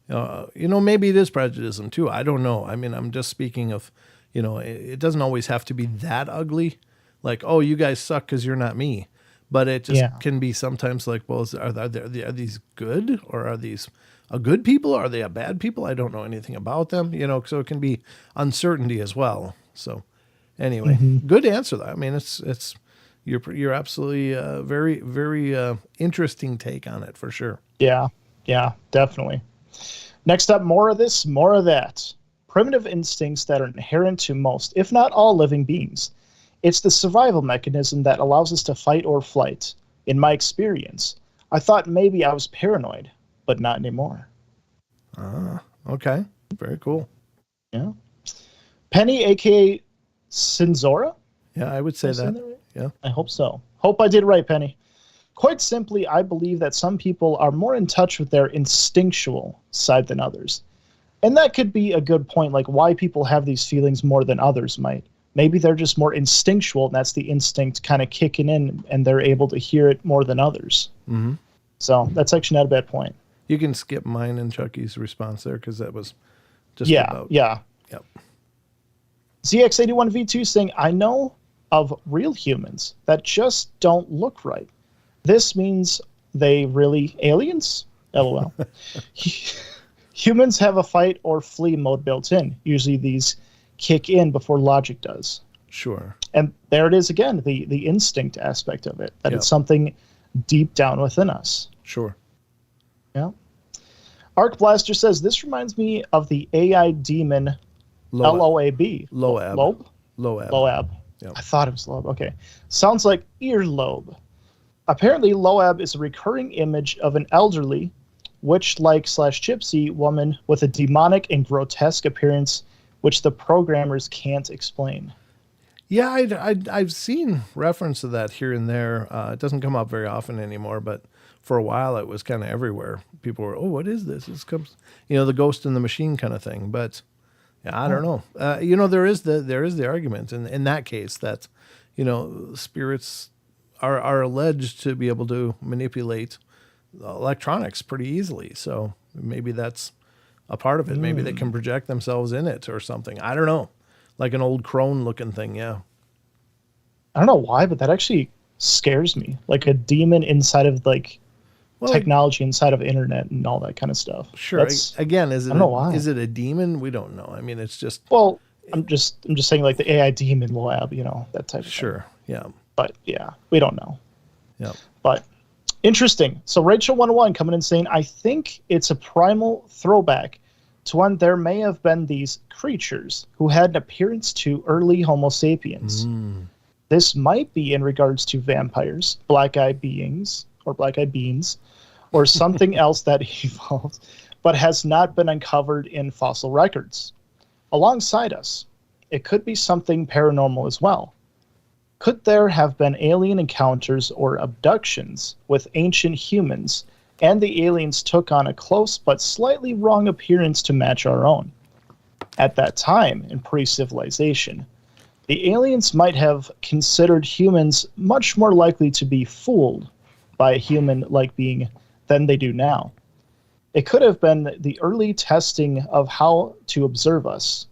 Maybe it is prejudice too. I don't know. I mean, I'm just speaking of, it doesn't always have to be that ugly. Like, oh, you guys suck because you're not me. But it just can be sometimes like, well, are these good, or are these a good people? Or are they a bad people? I don't know anything about them, so it can be uncertainty as well. So anyway, good answer though. I mean, it's You're absolutely very, very interesting take on it for sure. Yeah, definitely. Next up, more of this, more of that. Primitive instincts that are inherent to most, if not all, living beings. It's the survival mechanism that allows us to fight or flight. In my experience, I thought maybe I was paranoid, but not anymore. Okay. Very cool. Yeah. Penny, aka Cinzora? Yeah, I would say that. Right? Yeah. I hope so. Hope I did right, Penny. Quite simply, I believe that some people are more in touch with their instinctual side than others. And that could be a good point, like why people have these feelings more than others might. Maybe they're just more instinctual, and that's the instinct kind of kicking in, and they're able to hear it more than others. Mm-hmm. So that's actually not a bad point. You can skip mine and Chucky's response there because that was just Yeah. Yep. ZX81V2 saying, I know of real humans that just don't look right. This means they really aliens? LOL. Humans have a fight or flee mode built in. Usually these kick in before logic does. Sure. And there it is again, the instinct aspect of it, that it's something deep down within us. Sure. Yeah. Arc Blaster says, this reminds me of the AI demon LOAB. Loab. Loab? Loab. Loab. Yep. I thought it was Loab. Okay. Sounds like earlobe. Apparently, Loab is a recurring image of an elderly, witch-like / gypsy woman with a demonic and grotesque appearance, which the programmers can't explain. Yeah, I've seen reference to that here and there. It doesn't come up very often anymore, but for a while it was kind of everywhere. People were, oh, what is this? This comes, the ghost in the machine kind of thing. But yeah, I don't know. There is the argument in that case that, spirits are alleged to be able to manipulate electronics pretty easily. So maybe that's a part of it. Maybe they can project themselves in it or something. I don't know. Like an old crone looking thing. Yeah. I don't know why, but that actually scares me. Like a demon inside of technology inside of internet and all that kind of stuff. Sure. Again, is it a demon? We don't know. I mean, it's just, well, I'm just saying like the AI demon lab, that type of thing. Sure. Yeah. But yeah, we don't know. Yeah. But interesting. So Rachel 101 coming in saying, I think it's a primal throwback to when there may have been these creatures who had an appearance to early Homo sapiens. This might be in regards to vampires, black-eyed beings, or something else that evolved, but has not been uncovered in fossil records. Alongside us, it could be something paranormal as well. Could there have been alien encounters or abductions with ancient humans, and the aliens took on a close but slightly wrong appearance to match our own? At that time, in pre-civilization, the aliens might have considered humans much more likely to be fooled by a human-like being than they do now. It could have been the early testing of how to observe us.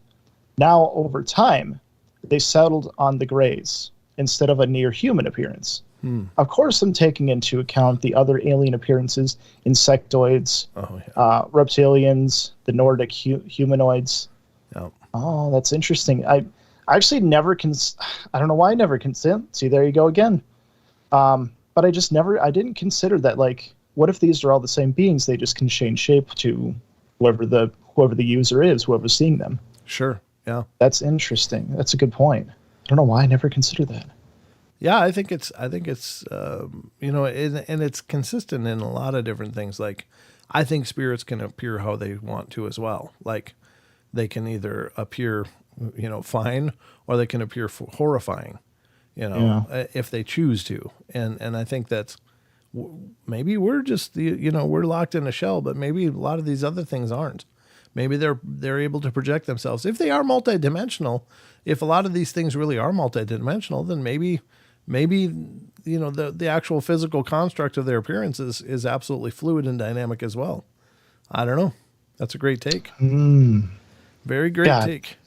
Now, over time, they settled on the grays instead of a near-human appearance. Of course, I'm taking into account the other alien appearances, insectoids, reptilians, the Nordic humanoids. Yep. Oh, that's interesting. I actually never I don't know why I never considered. See, there you go again. But I didn't consider that, like, what if these are all the same beings? They just can change shape to whoever the user is, whoever's seeing them. Sure. Yeah. That's interesting. That's a good point. I don't know why I never considered that. Yeah, I think it's and it's consistent in a lot of different things. Like, I think spirits can appear how they want to as well. Like, they can either appear, fine, or they can appear horrifying, if they choose to. And I think that's maybe we're just we're locked in a shell, but maybe a lot of these other things aren't. Maybe they're able to project themselves. If they are multidimensional, if a lot of these things really are multidimensional, then maybe the actual physical construct of their appearance is absolutely fluid and dynamic as well. I don't know. That's a great take. Very great take.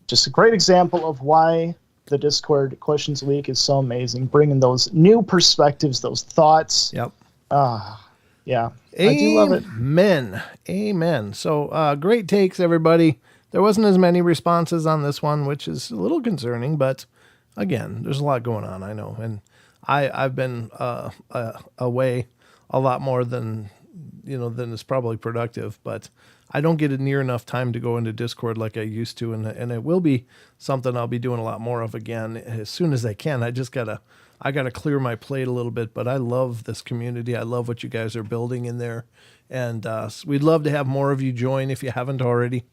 Just a great example of why the Discord Questions Week is so amazing. Bringing those new perspectives, those thoughts. Yep. Yeah. I do love it. Amen. So great takes, everybody. There wasn't as many responses on this one, which is a little concerning, but again, there's a lot going on, I know. And I've been away a lot more than is probably productive, but I don't get it near enough time to go into Discord like I used to, and it will be something I'll be doing a lot more of again as soon as I can. I gotta clear my plate a little bit, but I love this community. I love what you guys are building in there, and we'd love to have more of you join if you haven't already.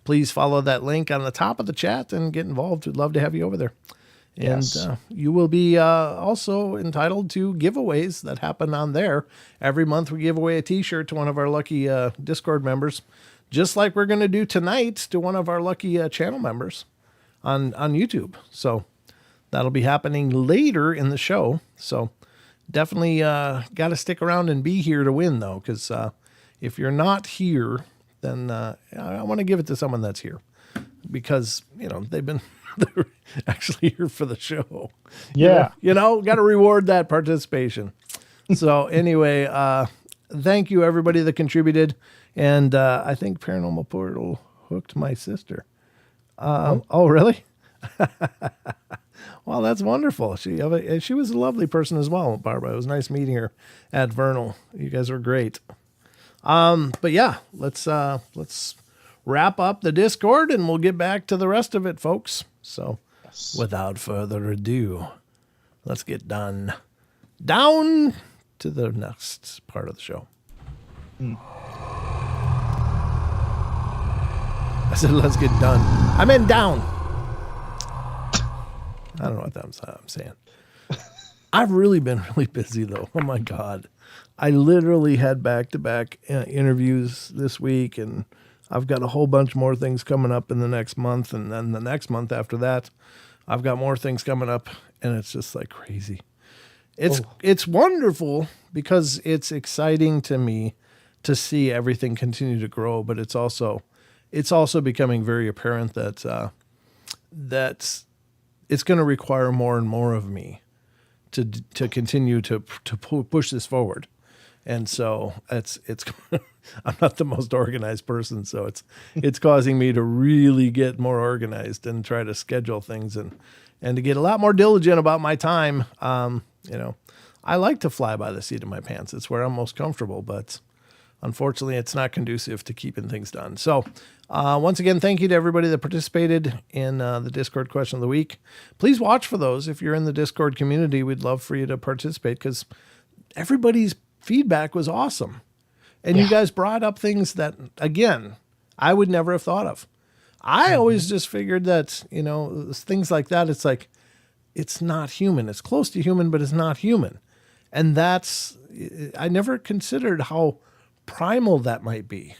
Please follow that link on the top of the chat and get involved. We'd love to have you over there. Yes. And you will be also entitled to giveaways that happen on there. Every month we give away a t-shirt to one of our lucky Discord members, just like we're going to do tonight to one of our lucky channel members on YouTube. So that'll be happening later in the show. So definitely got to stick around and be here to win, though, because if you're not here, then I want to give it to someone that's here, because they're actually here for the show. Yeah. Got to reward that participation. So anyway, thank you everybody that contributed, and I think Paranormal Portal hooked my sister. Oh, really? Well, that's wonderful. She was a lovely person as well, Barbara. It was nice meeting her at Vernal. You guys were great. But yeah, let's wrap up the Discord and we'll get back to the rest of it, folks. So without further ado, let's get down to the next part of the show. I said, let's get done. I meant down. I don't know what I'm saying. I've really been really busy, though. Oh, my God. I literally had back-to-back interviews this week, and I've got a whole bunch more things coming up in the next month, and then the next month after that, I've got more things coming up, and it's just like crazy. It's wonderful because it's exciting to me to see everything continue to grow, but it's also becoming very apparent that it's going to require more and more of me to continue to push this forward. And so it's I'm not the most organized person, so it's causing me to really get more organized and try to schedule things and to get a lot more diligent about my time. I like to fly by the seat of my pants. It's where I'm most comfortable, but unfortunately, it's not conducive to keeping things done. So once again, thank you to everybody that participated in the Discord question of the week. Please watch for those. If you're in the Discord community, we'd love for you to participate because everybody's feedback was awesome. And you guys brought up things that, again, I would never have thought of. I always just figured that, things like that, it's like, it's not human. It's close to human, but it's not human. And I never considered how primal that might be.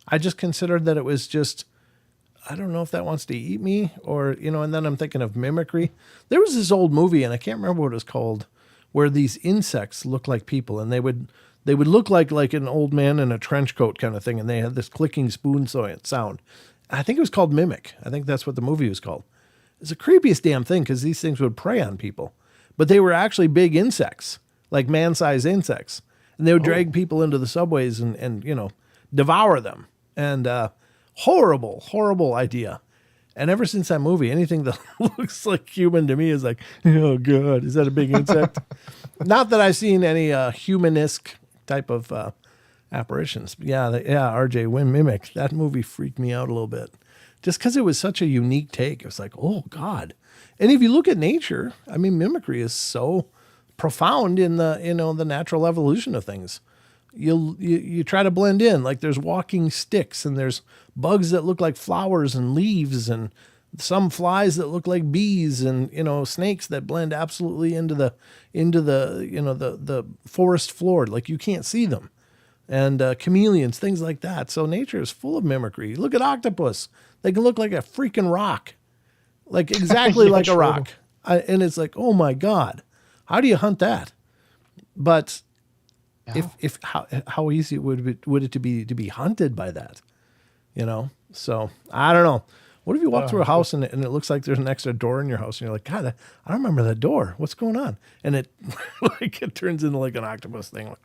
I just considered that it was just, I don't know if that wants to eat me or, and then I'm thinking of mimicry. There was this old movie, and I can't remember what it was called, where these insects look like people, and they would look like an old man in a trench coat kind of thing, and they had this clicking spoon sound. I think it was called Mimic. I think that's what the movie was called. It's the creepiest damn thing because these things would prey on people, but they were actually big insects, like man-sized insects, and they would drag people into the subways and devour them. And horrible, horrible idea. And ever since that movie, anything that looks like human to me is like, oh God, is that a big insect? Not that I've seen any humanesque type of apparitions. RJ, when Mimic, that movie freaked me out a little bit. Just because it was such a unique take. It was like, oh God. And if you look at nature, I mean, mimicry is so profound in the, the natural evolution of things. You try to blend in, like there's walking sticks and there's bugs that look like flowers and leaves and some flies that look like bees and snakes that blend absolutely into the the forest floor, like you can't see them, and chameleons, things like that. So nature is full of mimicry. Look at octopus; they can look like a freaking rock, like exactly like a rock, and it's like, oh my God, how do you hunt that? But if how easy would it to be hunted by that, So I don't know. What if you walk through a house and it looks like there's an extra door in your house and you're like, God, I don't remember that door. What's going on? And it it turns into like an octopus thing, like,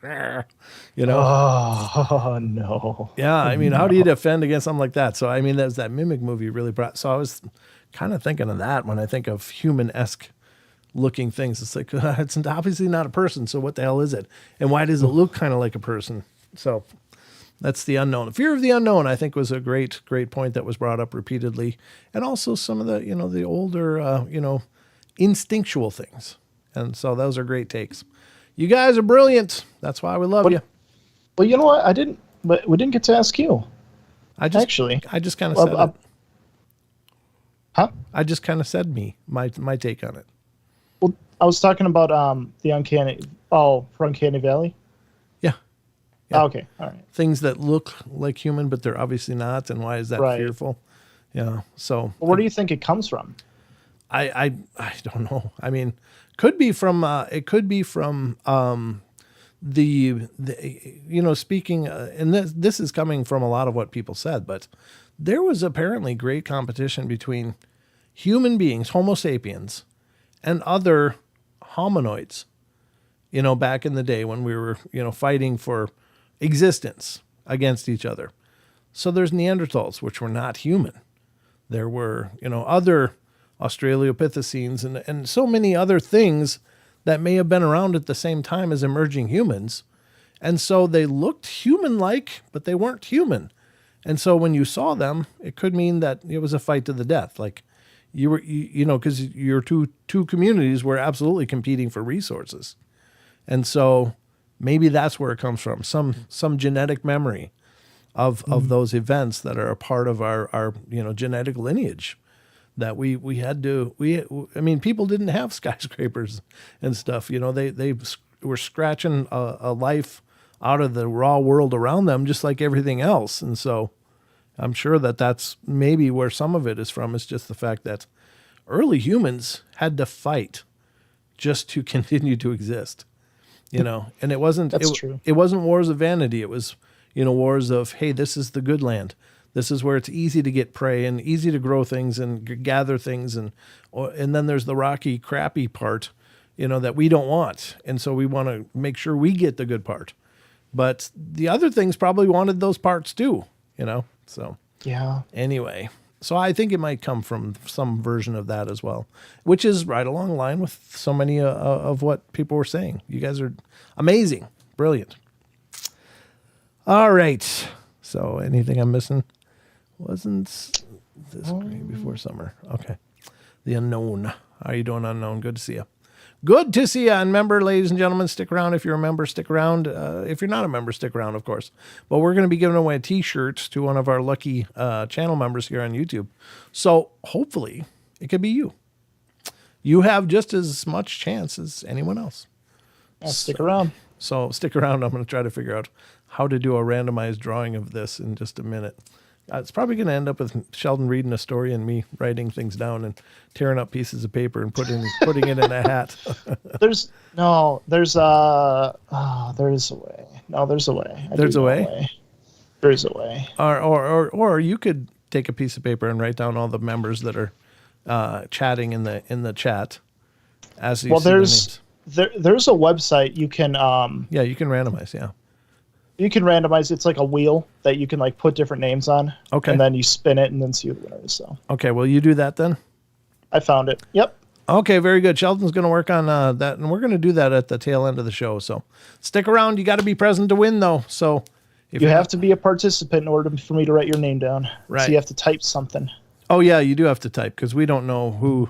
Oh no. Yeah, I mean, how do you defend against something like that? So I mean, that Mimic movie really brought. So I was kind of thinking of that when I think of human-esque looking things. It's like, it's obviously not a person. So what the hell is it? And why does it look kind of like a person? So that's the unknown. The fear of the unknown, I think, was a great point that was brought up repeatedly. And also some of the, the older, instinctual things. And so those are great takes. You guys are brilliant. That's why we love you. Well, you know what? But we didn't get to ask you. I just kind of said it. Huh? I just kind of said my take on it. Well, I was talking about the for Uncanny Valley. Yeah. Oh, okay. All right. Things that look like human, but they're obviously not. And why is that fearful? Yeah. So where do you think it comes from? I don't know. I mean, could be from speaking, and this is coming from a lot of what people said, but there was apparently great competition between human beings, Homo sapiens, and other hominoids, back in the day when we were, fighting for existence against each other. So there's Neanderthals, which were not human. There were, other Australopithecines and so many other things that may have been around at the same time as emerging humans. And so they looked human-like, but they weren't human. And so when you saw them, it could mean that it was a fight to the death. Like because your two communities were absolutely competing for resources. And so maybe that's where it comes from. Some genetic memory of those events that are a part of our genetic lineage. That we had to, people didn't have skyscrapers and stuff, they were scratching a life out of the raw world around them, just like everything else. And so I'm sure that's maybe where some of it is from, is just the fact that early humans had to fight just to continue to exist, and it wasn't, true. It wasn't wars of vanity. It was, wars of, hey, this is the good land. This is where it's easy to get prey and easy to grow things and gather things. And then there's the rocky, crappy part, that we don't want. And so we want to make sure we get the good part. But the other things probably wanted those parts too, So yeah. Anyway, so I think it might come from some version of that as well, which is right along the line with so many of what people were saying. You guys are amazing. Brilliant. All right. So anything I'm missing? Wasn't this great before summer? Okay. The unknown. How are you doing, unknown? Good to see you. Good to see you. And remember, ladies and gentlemen, stick around. If you're a member, stick around. If you're not a member, stick around, of course. But we're going to be giving away a T-shirt to one of our lucky channel members here on YouTube. So hopefully it could be you. You have just as much chance as anyone else. Stick around. So stick around. I'm going to try to figure out how to do a randomized drawing of this in just a minute. It's probably going to end up with Sheldon reading a story and me writing things down and tearing up pieces of paper and putting it in a hat. There's a way. No, there's a way. There's a way? There is a way. Or you could take a piece of paper and write down all the members that are chatting in the chat as you see the names. There's a website you can you can randomize, yeah. You can randomize. It's like a wheel that you can put different names on. Okay. And then you spin it and then see who the winner is. So. Okay. Well, you do that then. I found it. Yep. Okay. Very good. Sheldon's going to work on that, and we're going to do that at the tail end of the show. So stick around. You got to be present to win, though. So you have to be a participant in order for me to write your name down. Right. So you have to type something. Oh yeah, you do have to type because we don't know who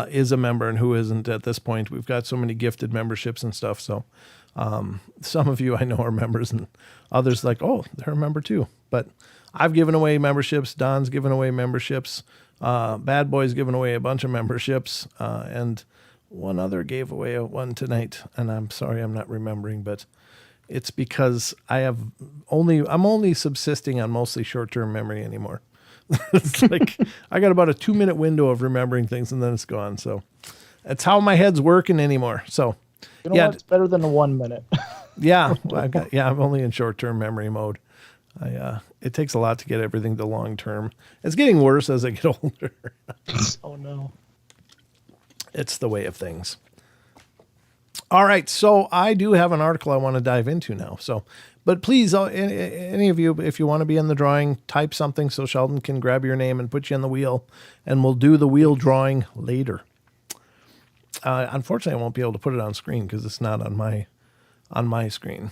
is a member and who isn't at this point. We've got so many gifted memberships and stuff. So. Some of you I know are members and others oh, they're a member too. But I've given away memberships. Don's given away memberships. Bad Boy's given away a bunch of memberships. And one other gave away one tonight. And I'm sorry, I'm not remembering, but it's because I'm only subsisting on mostly short-term memory anymore. It's I got about a 2-minute window of remembering things and then it's gone. So that's how my head's working anymore. So, you know what? It's better than a 1 minute. Yeah. I'm only in short-term memory mode. It takes a lot to get everything to long-term. It's getting worse as I get older. Oh, no. It's the way of things. All right. So I do have an article I want to dive into now. But please, any of you, if you want to be in the drawing, type something so Sheldon can grab your name and put you in the wheel, and we'll do the wheel drawing later. Unfortunately, I won't be able to put it on screen because it's not on my screen.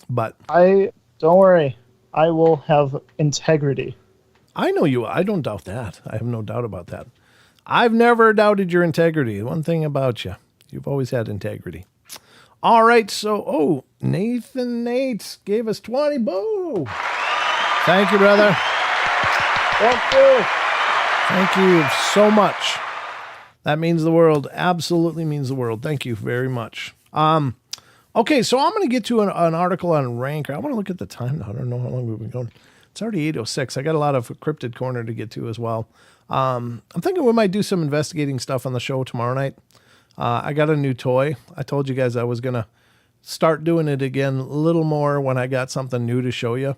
But don't worry. I will have integrity. I know you. I don't doubt that. I have no doubt about that. I've never doubted your integrity. One thing about you, you've always had integrity. All right. So, Nathan Nates gave us 20. Boo. Thank you, brother. Thank you. Thank you so much. That means the world. Absolutely means the world. Thank you very much. Okay, so I'm going to get to an article on Ranker. I want to look at the time now. I don't know how long we've been going. It's already 8:06. I got a lot of Cryptid Corner to get to as well. I'm thinking we might do some investigating stuff on the show tomorrow night. I got a new toy. I told you guys I was going to start doing it again a little more when I got something new to show you.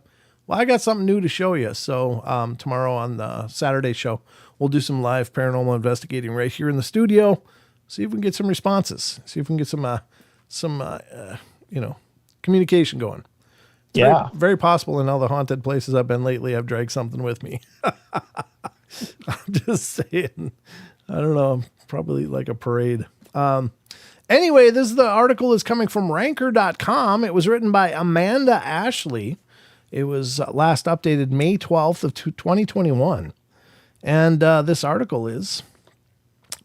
Well, I got something new to show you. So tomorrow on the Saturday show, we'll do some live paranormal investigating right here in the studio. See if we can get some responses. See if we can get some communication going. It's very, very possible in all the haunted places I've been lately, I've dragged something with me. I'm just saying. I don't know. Probably like a parade. Anyway, the article is coming from ranker.com. It was written by Amanda Ashley. It was last updated May 12th of 2021. And this article is,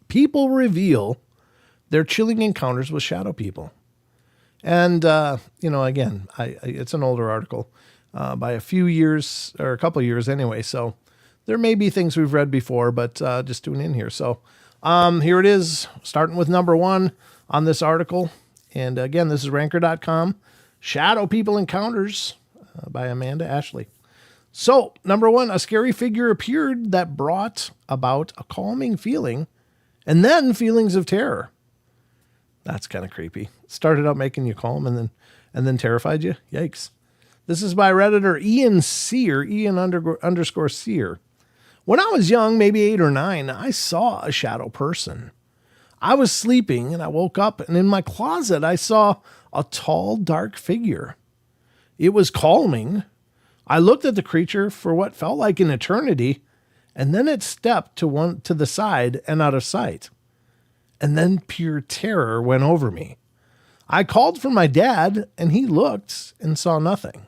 people reveal their chilling encounters with shadow people. And, again, it's an older article by a few years, or a couple of years anyway. So there may be things we've read before, but just tune in here. So here it is, starting with number 1 on this article. And again, this is ranker.com. Shadow People Encounters by Amanda Ashley. So, number 1, a scary figure appeared that brought about a calming feeling and then feelings of terror. That's kind of creepy. Started out making you calm and then terrified you. Yikes. This is by Redditor Ian Sear, Ian_Sear. When I was young, maybe 8 or 9, I saw a shadow person. I was sleeping and I woke up, and in my closet I saw a tall, dark figure. It was calming. I looked at the creature for what felt like an eternity, and then it stepped to the side and out of sight. And then pure terror went over me. I called for my dad, and he looked and saw nothing.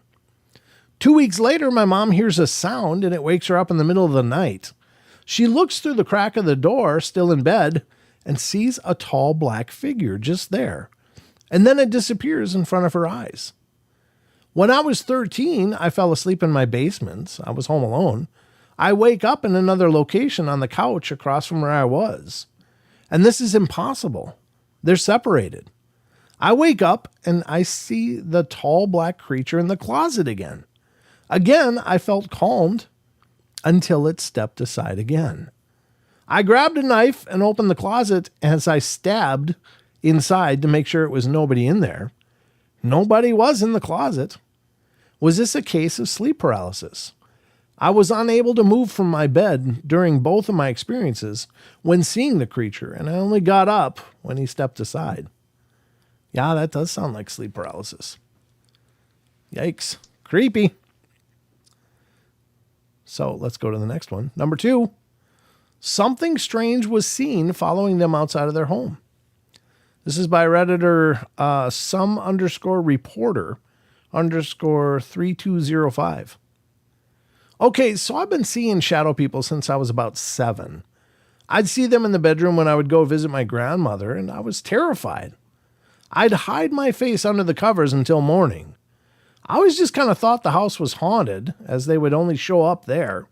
2 weeks later, my mom hears a sound, and it wakes her up in the middle of the night. She looks through the crack of the door, still in bed, and sees a tall black figure just there. And then it disappears in front of her eyes. When I was 13, I fell asleep in my basement. I was home alone. I wake up in another location on the couch across from where I was. And this is impossible. They're separated. I wake up and I see the tall black creature in the closet again. Again, I felt calmed until it stepped aside again. I grabbed a knife and opened the closet as I stabbed inside to make sure it was nobody in there. Nobody was in the closet. Was this a case of sleep paralysis? I was unable to move from my bed during both of my experiences when seeing the creature, and I only got up when he stepped aside. Yeah, that does sound like sleep paralysis. Yikes. Creepy. So let's go to the next one. Number 2, something strange was seen following them outside of their home. This is by Redditor some_reporter_3205. Okay, so I've been seeing shadow people since I was about 7. I'd see them in the bedroom when I would go visit my grandmother, and I was terrified. I'd hide my face under the covers until morning. I always just kind of thought the house was haunted, as they would only show up there.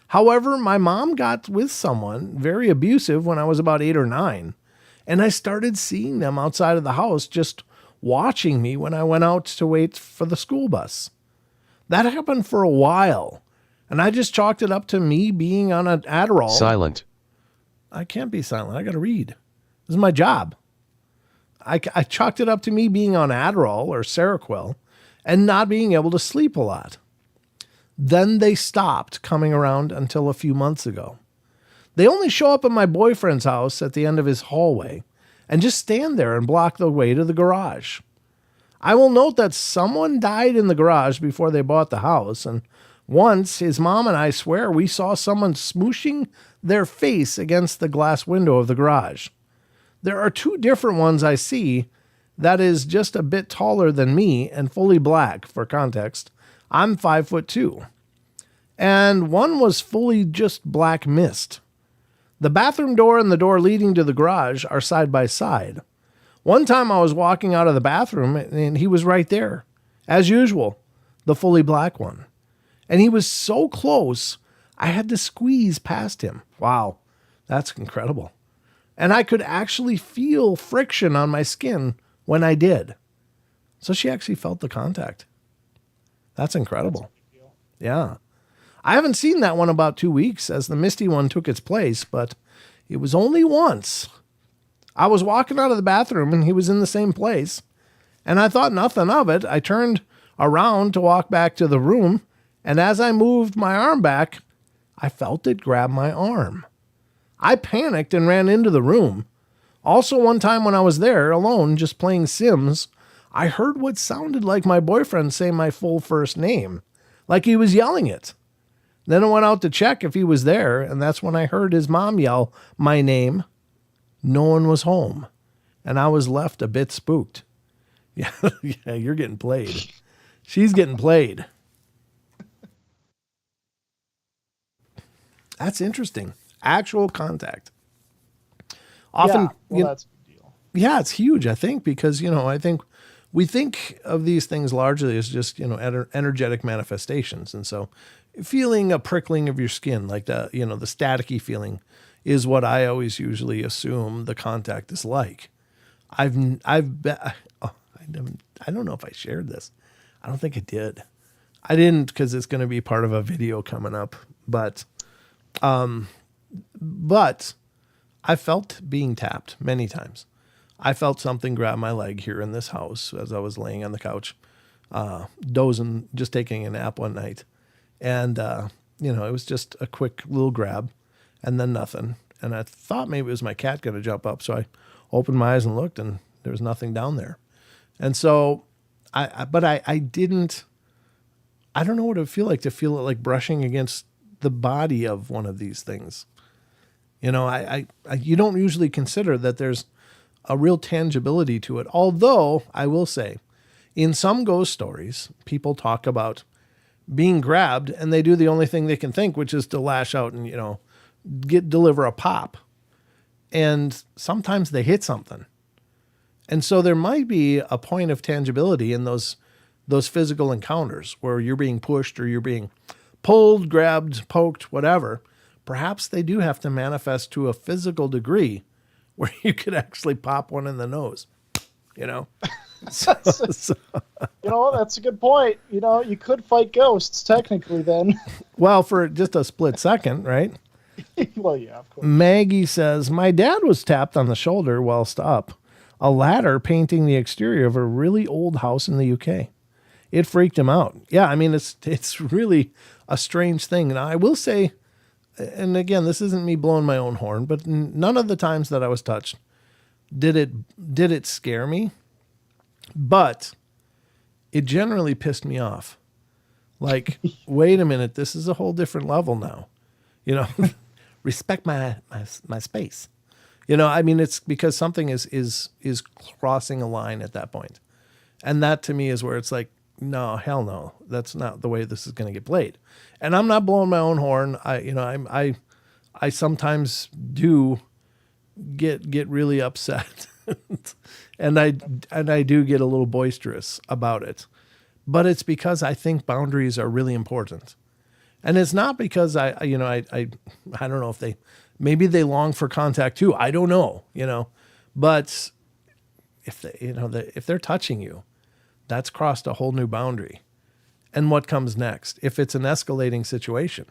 However, my mom got with someone very abusive when I was about 8 or 9, and I started seeing them outside of the house just watching me when I went out to wait for the school bus. That happened for a while, and I just chalked it up to me being on an Adderall. Silent. I can't be silent. I got to read. This is my job. I chalked it up to me being on Adderall or Seroquel and not being able to sleep a lot. Then they stopped coming around until a few months ago. They only show up at my boyfriend's house at the end of his hallway and just stand there and block the way to the garage. I will note that someone died in the garage before they bought the house, and once his mom and I swear we saw someone smooshing their face against the glass window of the garage. There are two different ones I see that is just a bit taller than me and fully black. For context, I'm 5'2", and one was fully just black mist. The bathroom door and the door leading to the garage are side by side. One time I was walking out of the bathroom and he was right there, as usual, the fully black one. And he was so close, I had to squeeze past him. Wow, that's incredible. And I could actually feel friction on my skin when I did. So she actually felt the contact. That's incredible. Yeah. I haven't seen that one about 2 weeks as the misty one took its place, but it was only once. I was walking out of the bathroom and he was in the same place, and I thought nothing of it. I turned around to walk back to the room, and as I moved my arm back, I felt it grab my arm. I panicked and ran into the room. Also, one time when I was there alone, just playing Sims, I heard what sounded like my boyfriend say my full first name, like he was yelling it. Then I went out to check if he was there, and that's when I heard his mom yell my name. No one was home, and I was left a bit spooked. Yeah, yeah, you're getting played. She's getting played. That's interesting. Actual contact. Often, that's a big deal. Yeah, it's huge, I think, because, I think we think of these things largely as just, energetic manifestations. And so feeling a prickling of your skin, like the staticky feeling, is what I always usually assume the contact is like. I don't know if I shared this. I don't think I did. I didn't, because it's going to be part of a video coming up. But I felt being tapped many times. I felt something grab my leg here in this house as I was laying on the couch, dozing, just taking a nap one night. And, it was just a quick little grab and then nothing. And I thought maybe it was my cat going to jump up. So I opened my eyes and looked, and there was nothing down there. And so I don't know what it would feel like to feel it like brushing against the body of one of these things. You don't usually consider that there's a real tangibility to it. Although I will say, in some ghost stories, people talk about being grabbed and they do the only thing they can think, which is to lash out and, deliver a pop. And sometimes they hit something. And so there might be a point of tangibility in those physical encounters where you're being pushed or you're being pulled, grabbed, poked, whatever. Perhaps they do have to manifest to a physical degree where you could actually pop one in the nose, So, that's a good point. You could fight ghosts technically then. Well, for just a split second, right? Well, yeah, of course. Maggie says, my dad was tapped on the shoulder whilst up a ladder painting the exterior of a really old house in the UK. It freaked him out. Yeah, I mean, it's really a strange thing. And I will say, and again, this isn't me blowing my own horn, but none of the times that I was touched did it scare me. But it generally pissed me off. Like, wait a minute, this is a whole different level now. Respect my space. I mean, it's because something is crossing a line at that point. And that to me is where it's like, no, hell no. That's not the way this is going to get played. And I'm not blowing my own horn. I sometimes do get really upset. and I do get a little boisterous about it. But it's because I think boundaries are really important. And it's not because I don't know if maybe they long for contact too. I don't know, but if if they're touching you, that's crossed a whole new boundary. And what comes next if it's an escalating situation?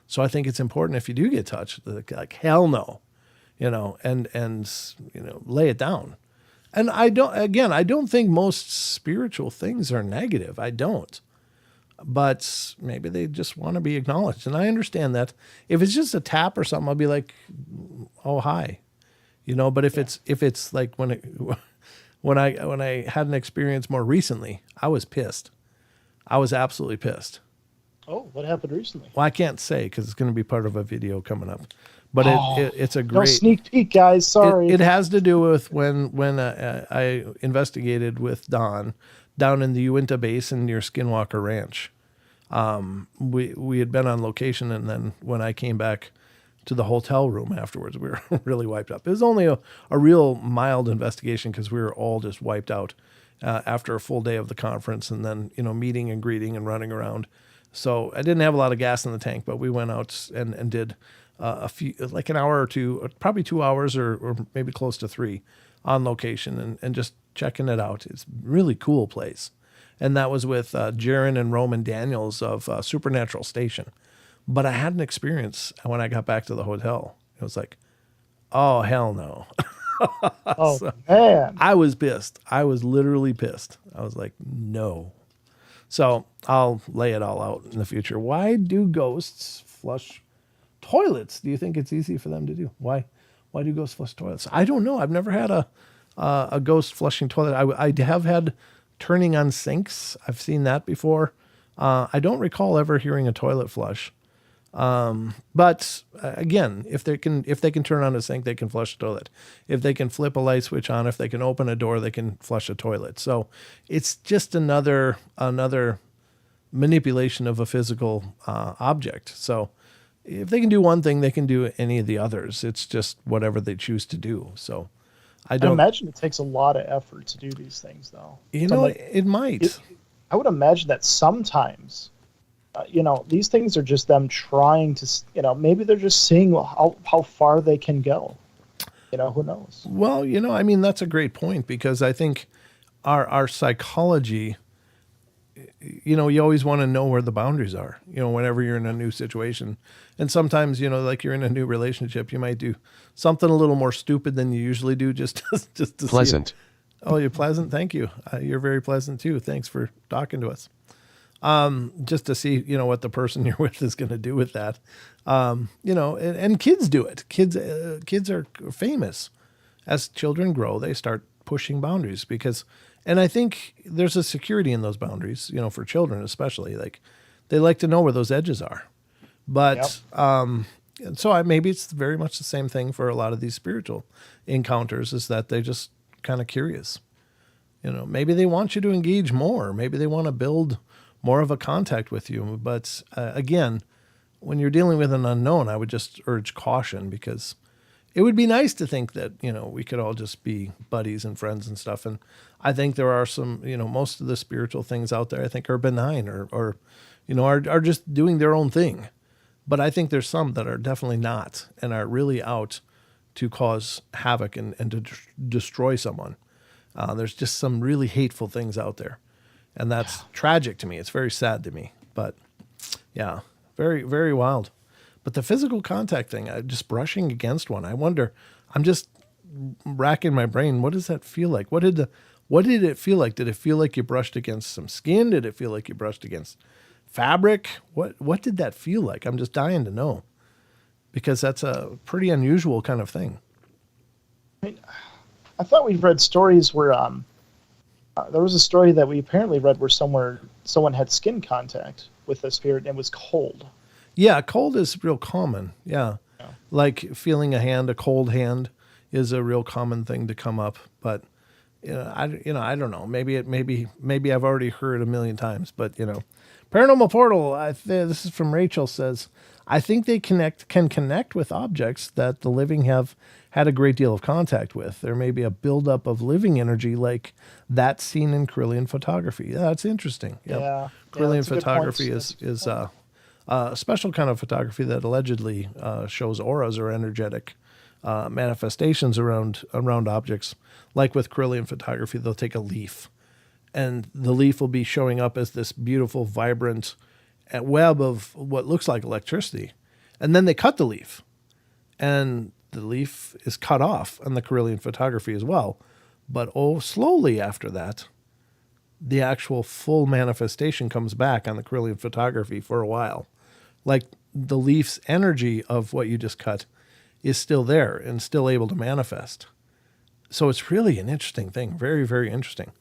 So I think it's important if you do get touched, like hell no, and lay it down. And I don't think most spiritual things are negative. I don't. But maybe they just want to be acknowledged. And I understand that. If it's just a tap or something, I'll be like, oh, hi. But if it's like when I had an experience more recently, I was pissed. I was absolutely pissed. Oh, what happened recently? Well, I can't say because it's going to be part of a video coming up. but it's a No great sneak peek, guys. Sorry. It has to do with when I investigated with Don down in the Uinta Basin near Skinwalker Ranch. We had been on location, and then when I came back to the hotel room afterwards, we were really wiped up. It was only a real mild investigation because we were all just wiped out after a full day of the conference, and then meeting and greeting and running around. So I didn't have a lot of gas in the tank, but we went out and did a few, like an hour or two, probably 2 hours or maybe close to 3 on location and just checking it out. It's a really cool place. And that was with Jaron and Roman Daniels of Supernatural Station. But I had an experience when I got back to the hotel. It was like, oh, hell no. Oh, man. I was pissed. I was literally pissed. I was like, no. So I'll lay it all out in the future. Why do ghosts flush toilets? Do you think it's easy for them to do? Why do ghosts flush toilets? I don't know. I've never had a ghost flushing toilet. I have had turning on sinks. I've seen that before. I don't recall ever hearing a toilet flush. But again, if they can turn on a sink, they can flush a toilet. If they can flip a light switch on, if they can open a door, they can flush a toilet. So it's just another manipulation of a physical object. So if they can do one thing, they can do any of the others. It's just whatever they choose to do. So I imagine it takes a lot of effort to do these things, though. It might. I would imagine that sometimes, these things are just them trying to, maybe they're just seeing how far they can go. Who knows? Well, that's a great point, because I think our psychology, you always want to know where the boundaries are, whenever you're in a new situation. And sometimes, like you're in a new relationship, you might do something a little more stupid than you usually do just to Pleasant. See it. Oh, you're pleasant. Thank you. You're very pleasant too. Thanks for talking to us. Just to see, what the person you're with is going to do with that. And kids do it. Kids are famous. As children grow, they start pushing boundaries and I think there's a security in those boundaries, for children, especially. Like, they like to know where those edges are. But, so maybe it's very much the same thing for a lot of these spiritual encounters, is that they just kind of curious. Maybe they want you to engage more. Maybe they want to build more of a contact with you. But again, when you're dealing with an unknown, I would just urge caution, because it would be nice to think that, we could all just be buddies and friends and stuff. And I think there are some, most of the spiritual things out there, I think, are benign or are just doing their own thing. But I think there's some that are definitely not and are really out to cause havoc and to destroy someone. There's just some really hateful things out there. And that's tragic to me. It's very sad to me. But yeah, very, very wild. But the physical contact thing, just brushing against one, I wonder, I'm just racking my brain. What does that feel like? What did it feel like? Did it feel like you brushed against some skin? Did it feel like you brushed against fabric? What did that feel like? I'm just dying to know, because that's a pretty unusual kind of thing. I thought we've read stories where there was a story that we apparently read where someone had skin contact with a spirit and it was cold. Yeah, cold is real common. Yeah. Like feeling a cold hand is a real common thing to come up. But I don't know. Maybe I've already heard a million times. But Paranormal Portal. This is from Rachel. Says, I think they can connect with objects that the living have had a great deal of contact with. There may be a buildup of living energy like that seen in Kirlian photography. Yeah, that's interesting. Yep. Yeah. Kirlian photography is a special kind of photography that allegedly shows auras or energetic manifestations around objects. Like with Kirlian photography, they'll take a leaf, and the leaf will be showing up as this beautiful, vibrant web of what looks like electricity. And then they cut the leaf, and the leaf is cut off on the Kirlian photography as well. But slowly after that, the actual full manifestation comes back on the Kirlian photography for a while. Like the leaf's energy of what you just cut is still there and still able to manifest. So it's really an interesting thing. Very, very interesting.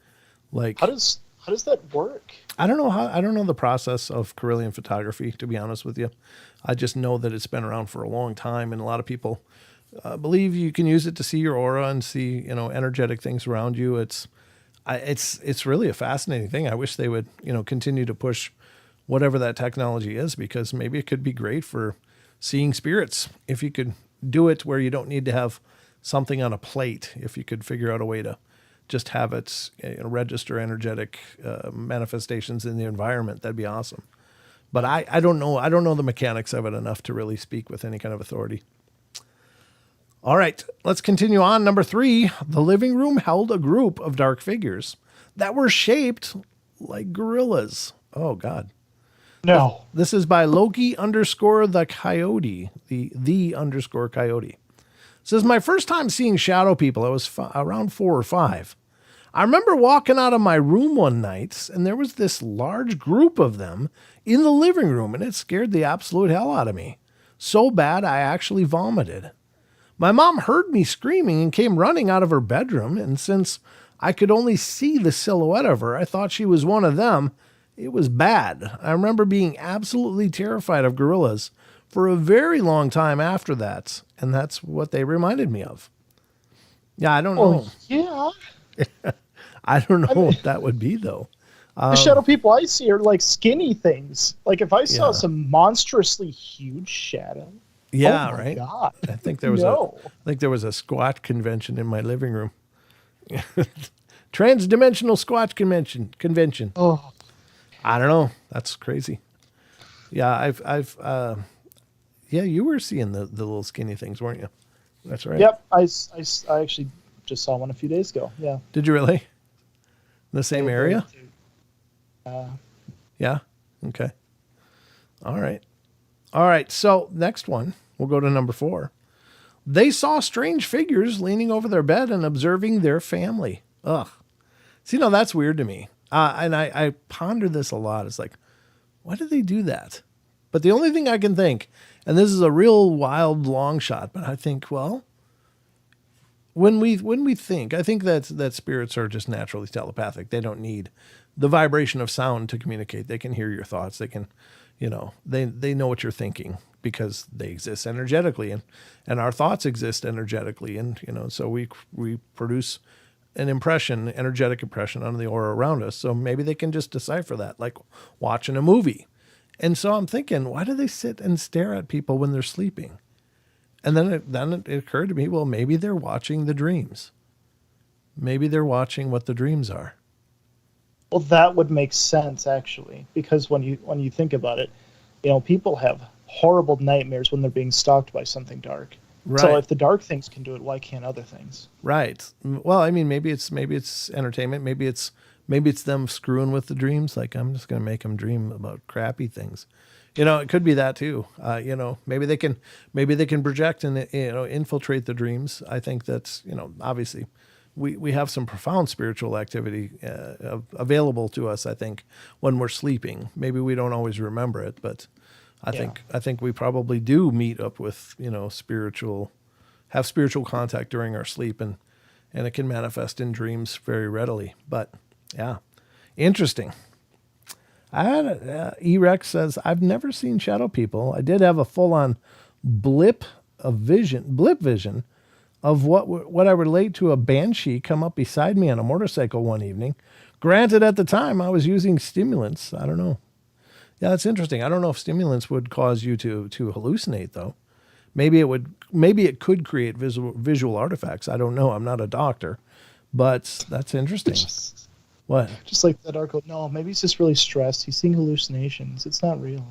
Like, how does How does that work? I don't know the process of Carillion photography, to be honest with you. I just know that it's been around for a long time, and a lot of people believe you can use it to see your aura and see, energetic things around you. It's really a fascinating thing. I wish they would, continue to push whatever that technology is, because maybe it could be great for seeing spirits. If you could do it where you don't need to have something on a plate, if you could figure out a way to just have it register energetic manifestations in the environment, that'd be awesome. But I don't know. I don't know the mechanics of it enough to really speak with any kind of authority. All right, let's continue on. Number 3, the living room held a group of dark figures that were shaped like gorillas. Oh, God. No. This is by Loki _ the Coyote, the _ Coyote. It says, my first time seeing shadow people, I was around 4 or 5. I remember walking out of my room one night, and there was this large group of them in the living room, and it scared the absolute hell out of me. So bad, I actually vomited. My mom heard me screaming and came running out of her bedroom, and since I could only see the silhouette of her, I thought she was one of them. It was bad. I remember being absolutely terrified of gorillas for a very long time after that, and that's what they reminded me of. Yeah, I don't know. Oh, yeah. I don't know what that would be, though. The shadow people I see are like skinny things. Like if I saw Yeah. some monstrously huge shadow. Yeah, oh my right. God. I think there was a Squatch convention in my living room. Transdimensional Squatch convention. Oh, I don't know. That's crazy. Yeah, yeah, you were seeing the little skinny things, weren't you? That's right. yep. I actually just saw one a few days ago. Yeah. Did you really? In the same area? Yeah. Okay. All right. So next one, we'll go to number 4. They saw strange figures leaning over their bed and observing their family. Ugh. See, no, that's weird to me. And I ponder this a lot. It's like, why did they do that? But the only thing I can think, and this is a real wild long shot, but I think, well, when we think, I think that spirits are just naturally telepathic. They don't need the vibration of sound to communicate. They can hear your thoughts. They can, they know what you're thinking because they exist energetically, and our thoughts exist energetically. And, so we produce an energetic impression on the aura around us. So maybe they can just decipher that, like watching a movie. And so I'm thinking, why do they sit and stare at people when they're sleeping? And then it occurred to me, well, maybe they're watching the dreams. Maybe they're watching what the dreams are. Well, that would make sense actually, because when you think about it, people have horrible nightmares when they're being stalked by something dark. Right. So if the dark things can do it, why can't other things? Right. Well, I mean, maybe it's entertainment. Maybe it's them screwing with the dreams. Like, I'm just going to make them dream about crappy things. It could be that too. Maybe they can project and infiltrate the dreams. I think that's obviously we have some profound spiritual activity available to us. I think when we're sleeping, maybe we don't always remember it, but I think we probably do meet up with spiritual contact during our sleep, and it can manifest in dreams very readily. But yeah, interesting. I had E-Rex says, I've never seen shadow people. I did have a full-on blip vision of what I relate to a banshee come up beside me on a motorcycle one evening. Granted, at the time I was using stimulants. I don't know. Yeah, that's interesting. I don't know if stimulants would cause you to hallucinate, though. Maybe it could create visual artifacts. I don't know. I'm not a doctor, but that's interesting. What? Just like that article. No, maybe he's just really stressed. He's seeing hallucinations. It's not real.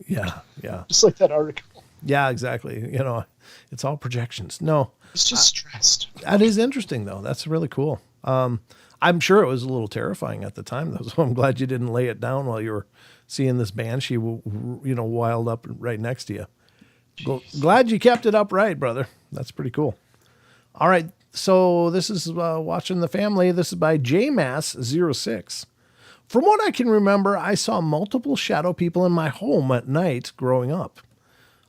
Yeah. Just like that article. Yeah, exactly. It's all projections. No. He's just stressed. That is interesting, though. That's really cool. I'm sure it was a little terrifying at the time, though, so I'm glad you didn't lay it down while you were seeing this banshee, wild up right next to you. Glad you kept it upright, brother. That's pretty cool. All right. So this is Watching the Family. This is by JMass06. From what I can remember, I saw multiple shadow people in my home at night growing up.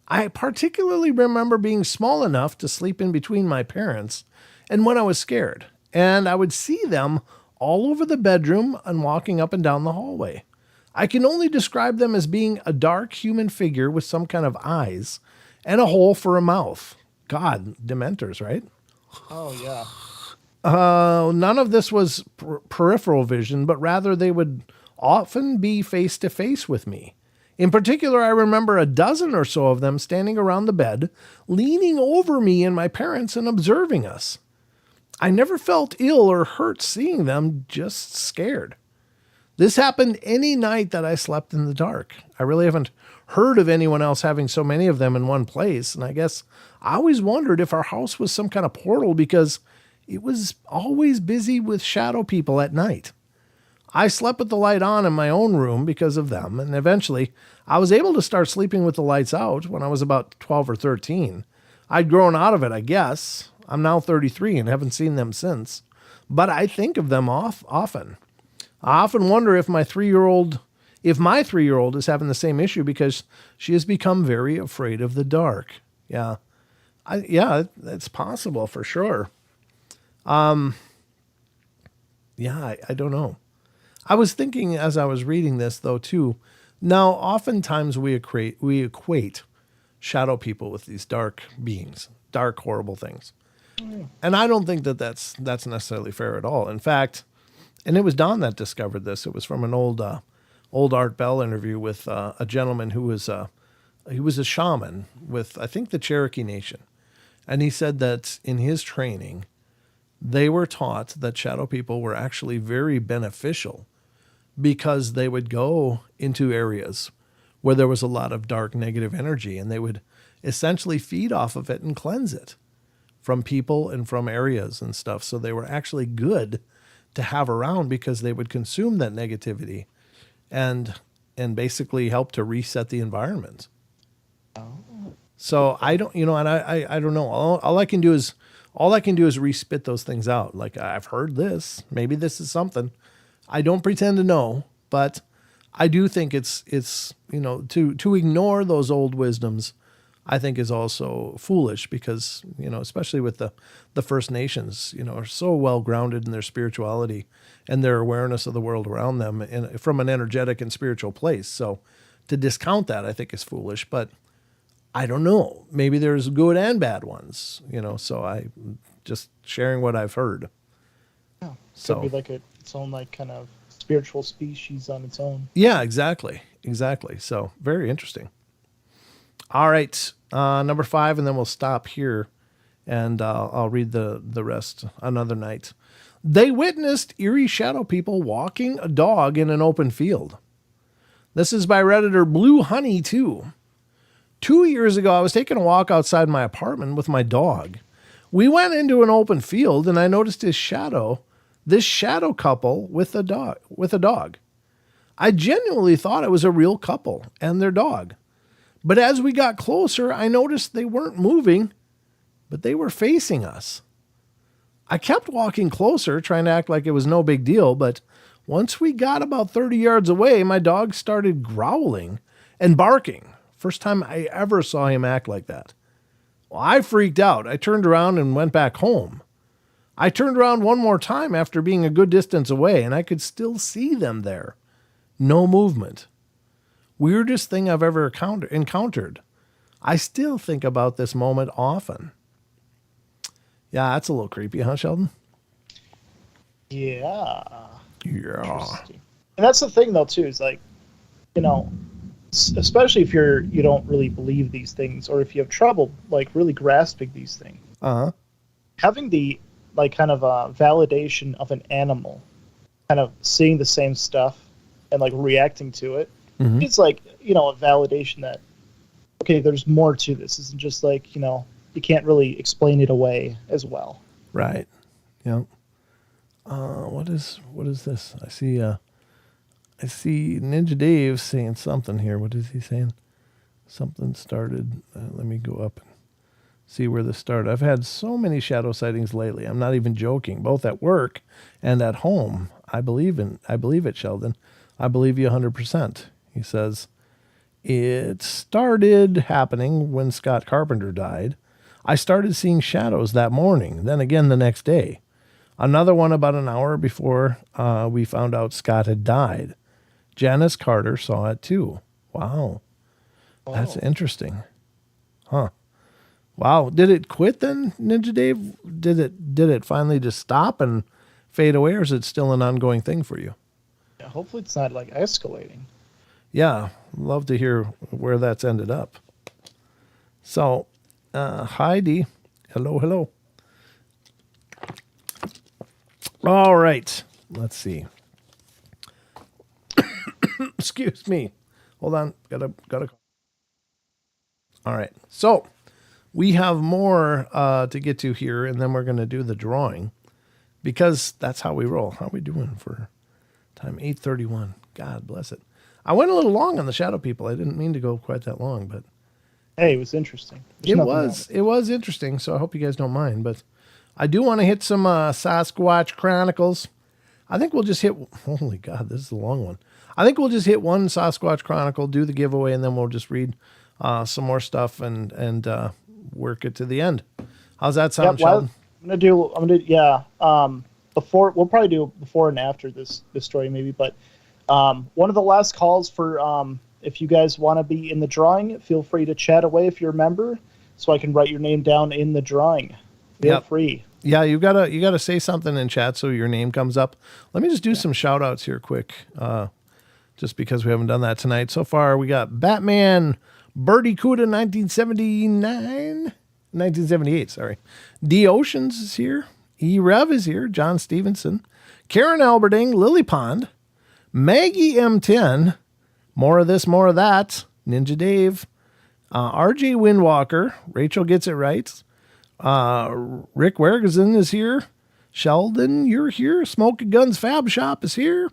I particularly remember being small enough to sleep in between my parents and when I was scared, and I would see them all over the bedroom and walking up and down the hallway. I can only describe them as being a dark human figure with some kind of eyes and a hole for a mouth. God, dementors, right? Oh, yeah. None of this was peripheral vision, but rather they would often be face to face with me. In particular, I remember a dozen or so of them standing around the bed, leaning over me and my parents and observing us. I never felt ill or hurt seeing them, just scared. This happened any night that I slept in the dark. I really haven't heard of anyone else having so many of them in one place, and I guess I always wondered if our house was some kind of portal because it was always busy with shadow people at night. I slept with the light on in my own room because of them, and eventually I was able to start sleeping with the lights out when I was about 12 or 13. I'd grown out of it, I guess. I'm now 33 and haven't seen them since, but I think of them often. I often wonder if my 3-year-old is having the same issue because she has become very afraid of the dark. Yeah. It's possible for sure. I don't know. I was thinking as I was reading this though too. Now, oftentimes we equate shadow people with these dark beings, dark, horrible things. And I don't think that that's necessarily fair at all. In fact, and it was Don that discovered this. It was from an old Art Bell interview with a gentleman who was he was a shaman with, I think, the Cherokee Nation. And he said that in his training, they were taught that shadow people were actually very beneficial because they would go into areas where there was a lot of dark, negative energy, and they would essentially feed off of it and cleanse it from people and from areas and stuff. So they were actually good to have around because they would consume that negativity and basically help to reset the environment. So I don't, and I don't know. All I can do is respit those things out. Like, I've heard this, maybe this is something. I don't pretend to know, but I do think it's to ignore those old wisdoms, I think is also foolish because, especially with the First Nations, are so well grounded in their spirituality and their awareness of the world around them and from an energetic and spiritual place. So to discount that, I think is foolish, but I don't know. Maybe there's good and bad ones, so I just sharing what I've heard. Yeah. So could be like its own like kind of spiritual species on its own. Yeah, exactly. So very interesting. All right, number 5, and then we'll stop here, and I'll read the rest another night. They witnessed eerie shadow people walking a dog in an open field. This is by Redditor Blue Honey 2. 2 years ago, I was taking a walk outside my apartment with my dog. We went into an open field, and I noticed this shadow couple with a dog. I genuinely thought it was a real couple and their dog. But as we got closer, I noticed they weren't moving, but they were facing us. I kept walking closer, trying to act like it was no big deal, but once we got about 30 yards away, my dog started growling and barking. First time I ever saw him act like that. Well, I freaked out. I turned around and went back home. I turned around one more time after being a good distance away, and I could still see them there. No movement. Weirdest thing I've ever encountered. I still think about this moment often. Yeah, that's a little creepy, huh, Sheldon? Yeah. Yeah. And that's the thing, though, too, is like, especially if you don't really believe these things, or if you have trouble like really grasping these things. Having the like kind of a validation of an animal, kind of seeing the same stuff and like reacting to it. Mm-hmm. It's like, a validation that, okay, there's more to this. It's just like, you can't really explain it away as well. Right. Yeah. What is this? I see Ninja Dave saying something here. What is he saying? Something started. Let me go up and see where this started. I've had so many shadow sightings lately. I'm not even joking, both at work and at home. I believe it, Sheldon. I believe you 100%. He says, it started happening when Scott Carpenter died. I started seeing shadows that morning, then again the next day. Another one about an hour before we found out Scott had died. Janice Carter saw it too. Wow. That's interesting. Huh. Wow. Did it quit then, Ninja Dave? Did it finally just stop and fade away, or is it still an ongoing thing for you? Yeah, hopefully it's not like escalating. Yeah. Love to hear where that's ended up. So, Heidi. Hello. All right. Let's see. Excuse me. Hold on. Gotta. All right. So we have more to get to here, and then we're going to do the drawing because that's how we roll. How are we doing for time? 8:31. God bless it. I went a little long on the shadow people. I didn't mean to go quite that long, but hey, it was interesting. It was interesting. So I hope you guys don't mind, but I do want to hit some Sasquatch Chronicles. I think we'll just hit. Holy God, this is a long one. I think we'll just hit one Sasquatch Chronicle, do the giveaway, and then we'll just read some more stuff and work it to the end. How's that sound, Sheldon? I'm gonna yeah. Before we'll probably do before and after this story maybe, but one of the last calls for if you guys want to be in the drawing, feel free to chat away if you're a member, so I can write your name down in the drawing. Feel free. Yeah, you gotta say something in chat so your name comes up. Let me just do some shout outs here quick. Just because we haven't done that tonight. So far, we got Batman, Birdie Cuda, 1978, sorry. D Oceans is here. E Rev is here. John Stevenson. Karen Alberding, Lily Pond. Maggie M10. More of this, more of that. Ninja Dave. RJ Windwalker. Rachel Gets It Right. Rick Wergesen is here. Sheldon, you're here. Smoking Guns Fab Shop is here.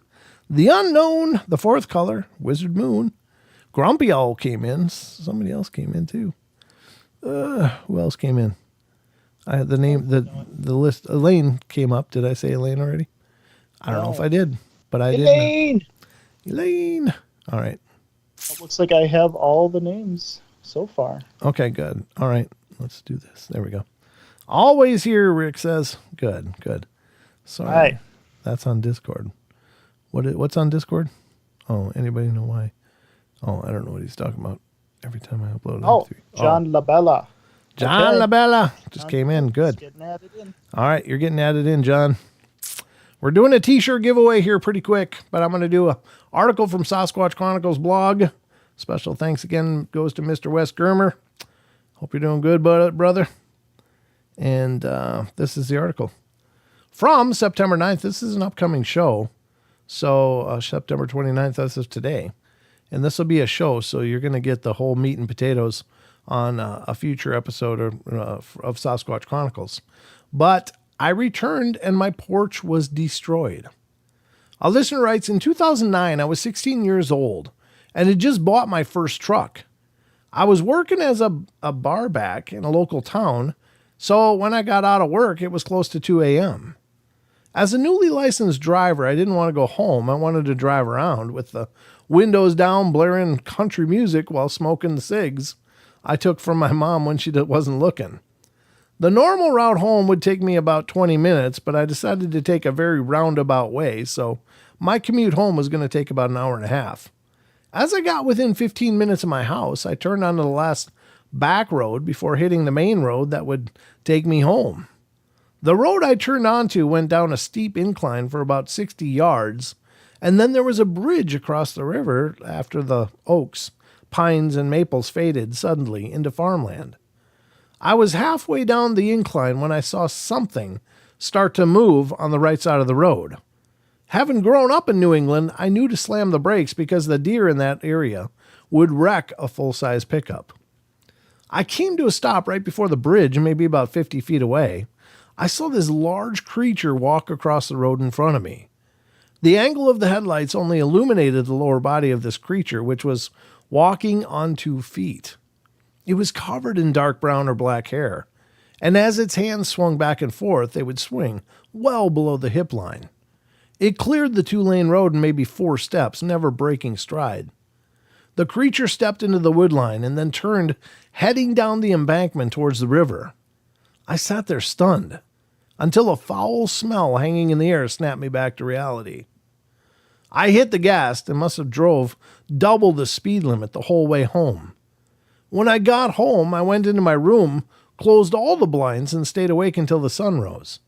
The Unknown, The Fourth Color, Wizard Moon. Grumpy Owl came in. Somebody else came in too. Who else came in? I had the name, the list. Elaine came up. Did I say Elaine already? I don't know if I did, but I did. Elaine. All right. It looks like I have all the names so far. Okay, good. All right. Let's do this. There we go. Always here, Rick says. Good. Sorry. Right. That's on Discord. What's on Discord? Oh, anybody know why? Oh, I don't know what he's talking about. Every time I upload it. John LaBella. John LaBella just came in. Good. Getting added in. All right, you're getting added in, John. We're doing a t-shirt giveaway here pretty quick, but I'm going to do an article from Sasquatch Chronicles blog. Special thanks again goes to Mr. Wes Germer. Hope you're doing good, brother. And this is the article. From September 9th, this is an upcoming show. So September 29th, this is today. And this will be a show, so you're going to get the whole meat and potatoes on a future episode of Sasquatch Chronicles. But I returned and my porch was destroyed. A listener writes, in 2009, I was 16 years old and had just bought my first truck. I was working as a barback in a local town, so when I got out of work, it was close to 2 a.m. As a newly licensed driver, I didn't want to go home. I wanted to drive around with the windows down, blaring country music while smoking the cigs I took from my mom when she wasn't looking. The normal route home would take me about 20 minutes, but I decided to take a very roundabout way, so my commute home was going to take about an hour and a half. As I got within 15 minutes of my house, I turned onto the last back road before hitting the main road that would take me home. The road I turned onto went down a steep incline for about 60 yards, and then there was a bridge across the river after the oaks, pines, and maples faded suddenly into farmland. I was halfway down the incline when I saw something start to move on the right side of the road. Having grown up in New England, I knew to slam the brakes because the deer in that area would wreck a full-size pickup. I came to a stop right before the bridge, maybe about 50 feet away. I saw this large creature walk across the road in front of me. The angle of the headlights only illuminated the lower body of this creature, which was walking on 2 feet. It was covered in dark brown or black hair, and as its hands swung back and forth, they would swing well below the hip line. It cleared the 2-lane road in maybe 4 steps, never breaking stride. The creature stepped into the woodline and then turned, heading down the embankment towards the river. I sat there stunned. until a foul smell hanging in the air snapped me back to reality. I hit the gas and must have drove double the speed limit the whole way home. When I got home, I went into my room, closed all the blinds, and stayed awake until the sun rose.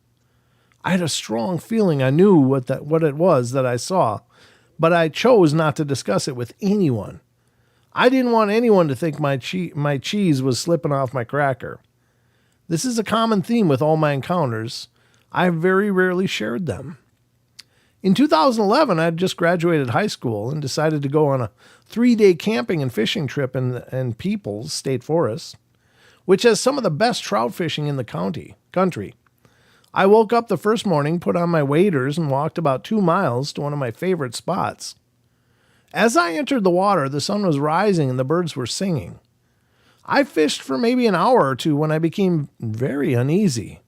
I had a strong feeling I knew what it was that I saw, but I chose not to discuss it with anyone. I didn't want anyone to think my cheese was slipping off my cracker. This is a common theme with all my encounters. I have very rarely shared them. In 2011, I had just graduated high school and decided to go on a 3-day camping and fishing trip in Peoples State Forest, which has some of the best trout fishing in the country. I woke up the first morning, put on my waders, and walked about 2 miles to one of my favorite spots. As I entered the water, the sun was rising and the birds were singing. I fished for maybe an hour or two when I became very uneasy.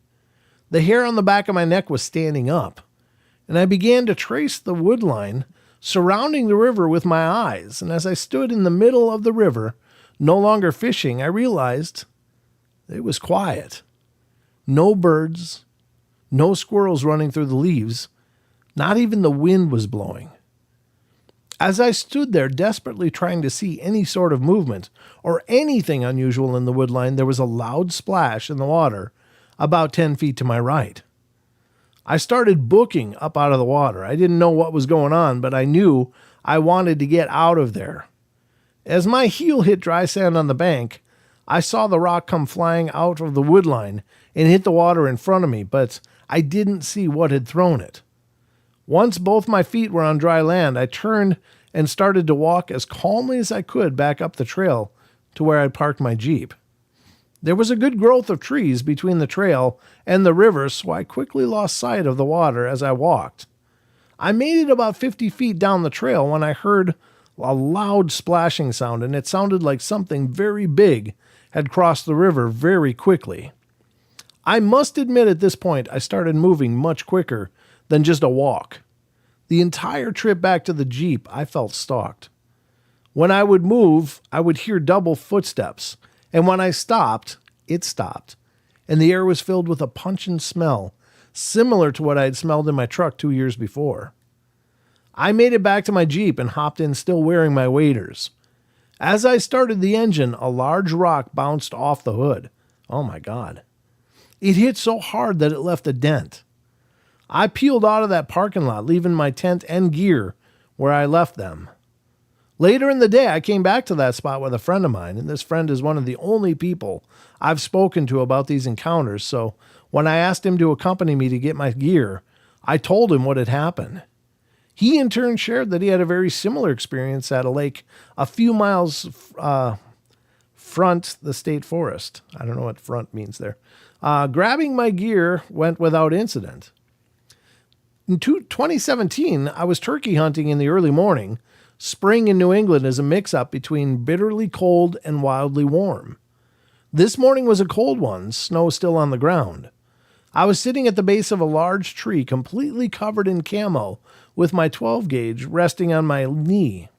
The hair on the back of my neck was standing up, and I began to trace the wood line surrounding the river with my eyes, and as I stood in the middle of the river, no longer fishing, I realized it was quiet. No birds, no squirrels running through the leaves, not even the wind was blowing. As I stood there desperately trying to see any sort of movement or anything unusual in the woodline, there was a loud splash in the water about 10 feet to my right. I started booking up out of the water. I didn't know what was going on, but I knew I wanted to get out of there. As my heel hit dry sand on the bank, I saw the rock come flying out of the woodline and hit the water in front of me, but I didn't see what had thrown it. Once both my feet were on dry land, I turned and started to walk as calmly as I could back up the trail to where I'd parked my Jeep. There was a good growth of trees between the trail and the river, so I quickly lost sight of the water as I walked. I made it about 50 feet down the trail when I heard a loud splashing sound, and it sounded like something very big had crossed the river very quickly. I must admit at this point I started moving much quicker than just a walk. The entire trip back to the Jeep, I felt stalked. When I would move, I would hear double footsteps, and when I stopped, it stopped, and the air was filled with a pungent smell, similar to what I had smelled in my truck 2 years before. I made it back to my Jeep and hopped in still wearing my waders. As I started the engine, a large rock bounced off the hood. Oh my God. It hit so hard that it left a dent. I peeled out of that parking lot, leaving my tent and gear where I left them. Later in the day, I came back to that spot with a friend of mine, and this friend is one of the only people I've spoken to about these encounters, so when I asked him to accompany me to get my gear, I told him what had happened. He in turn shared that he had a very similar experience at a lake a few miles front the state forest. I don't know what front means there. Grabbing my gear went without incident. In 2017, I was turkey hunting in the early morning. Spring in New England is a mix-up between bitterly cold and wildly warm. This morning was a cold one, snow still on the ground. I was sitting at the base of a large tree completely covered in camo with my 12-gauge resting on my knee.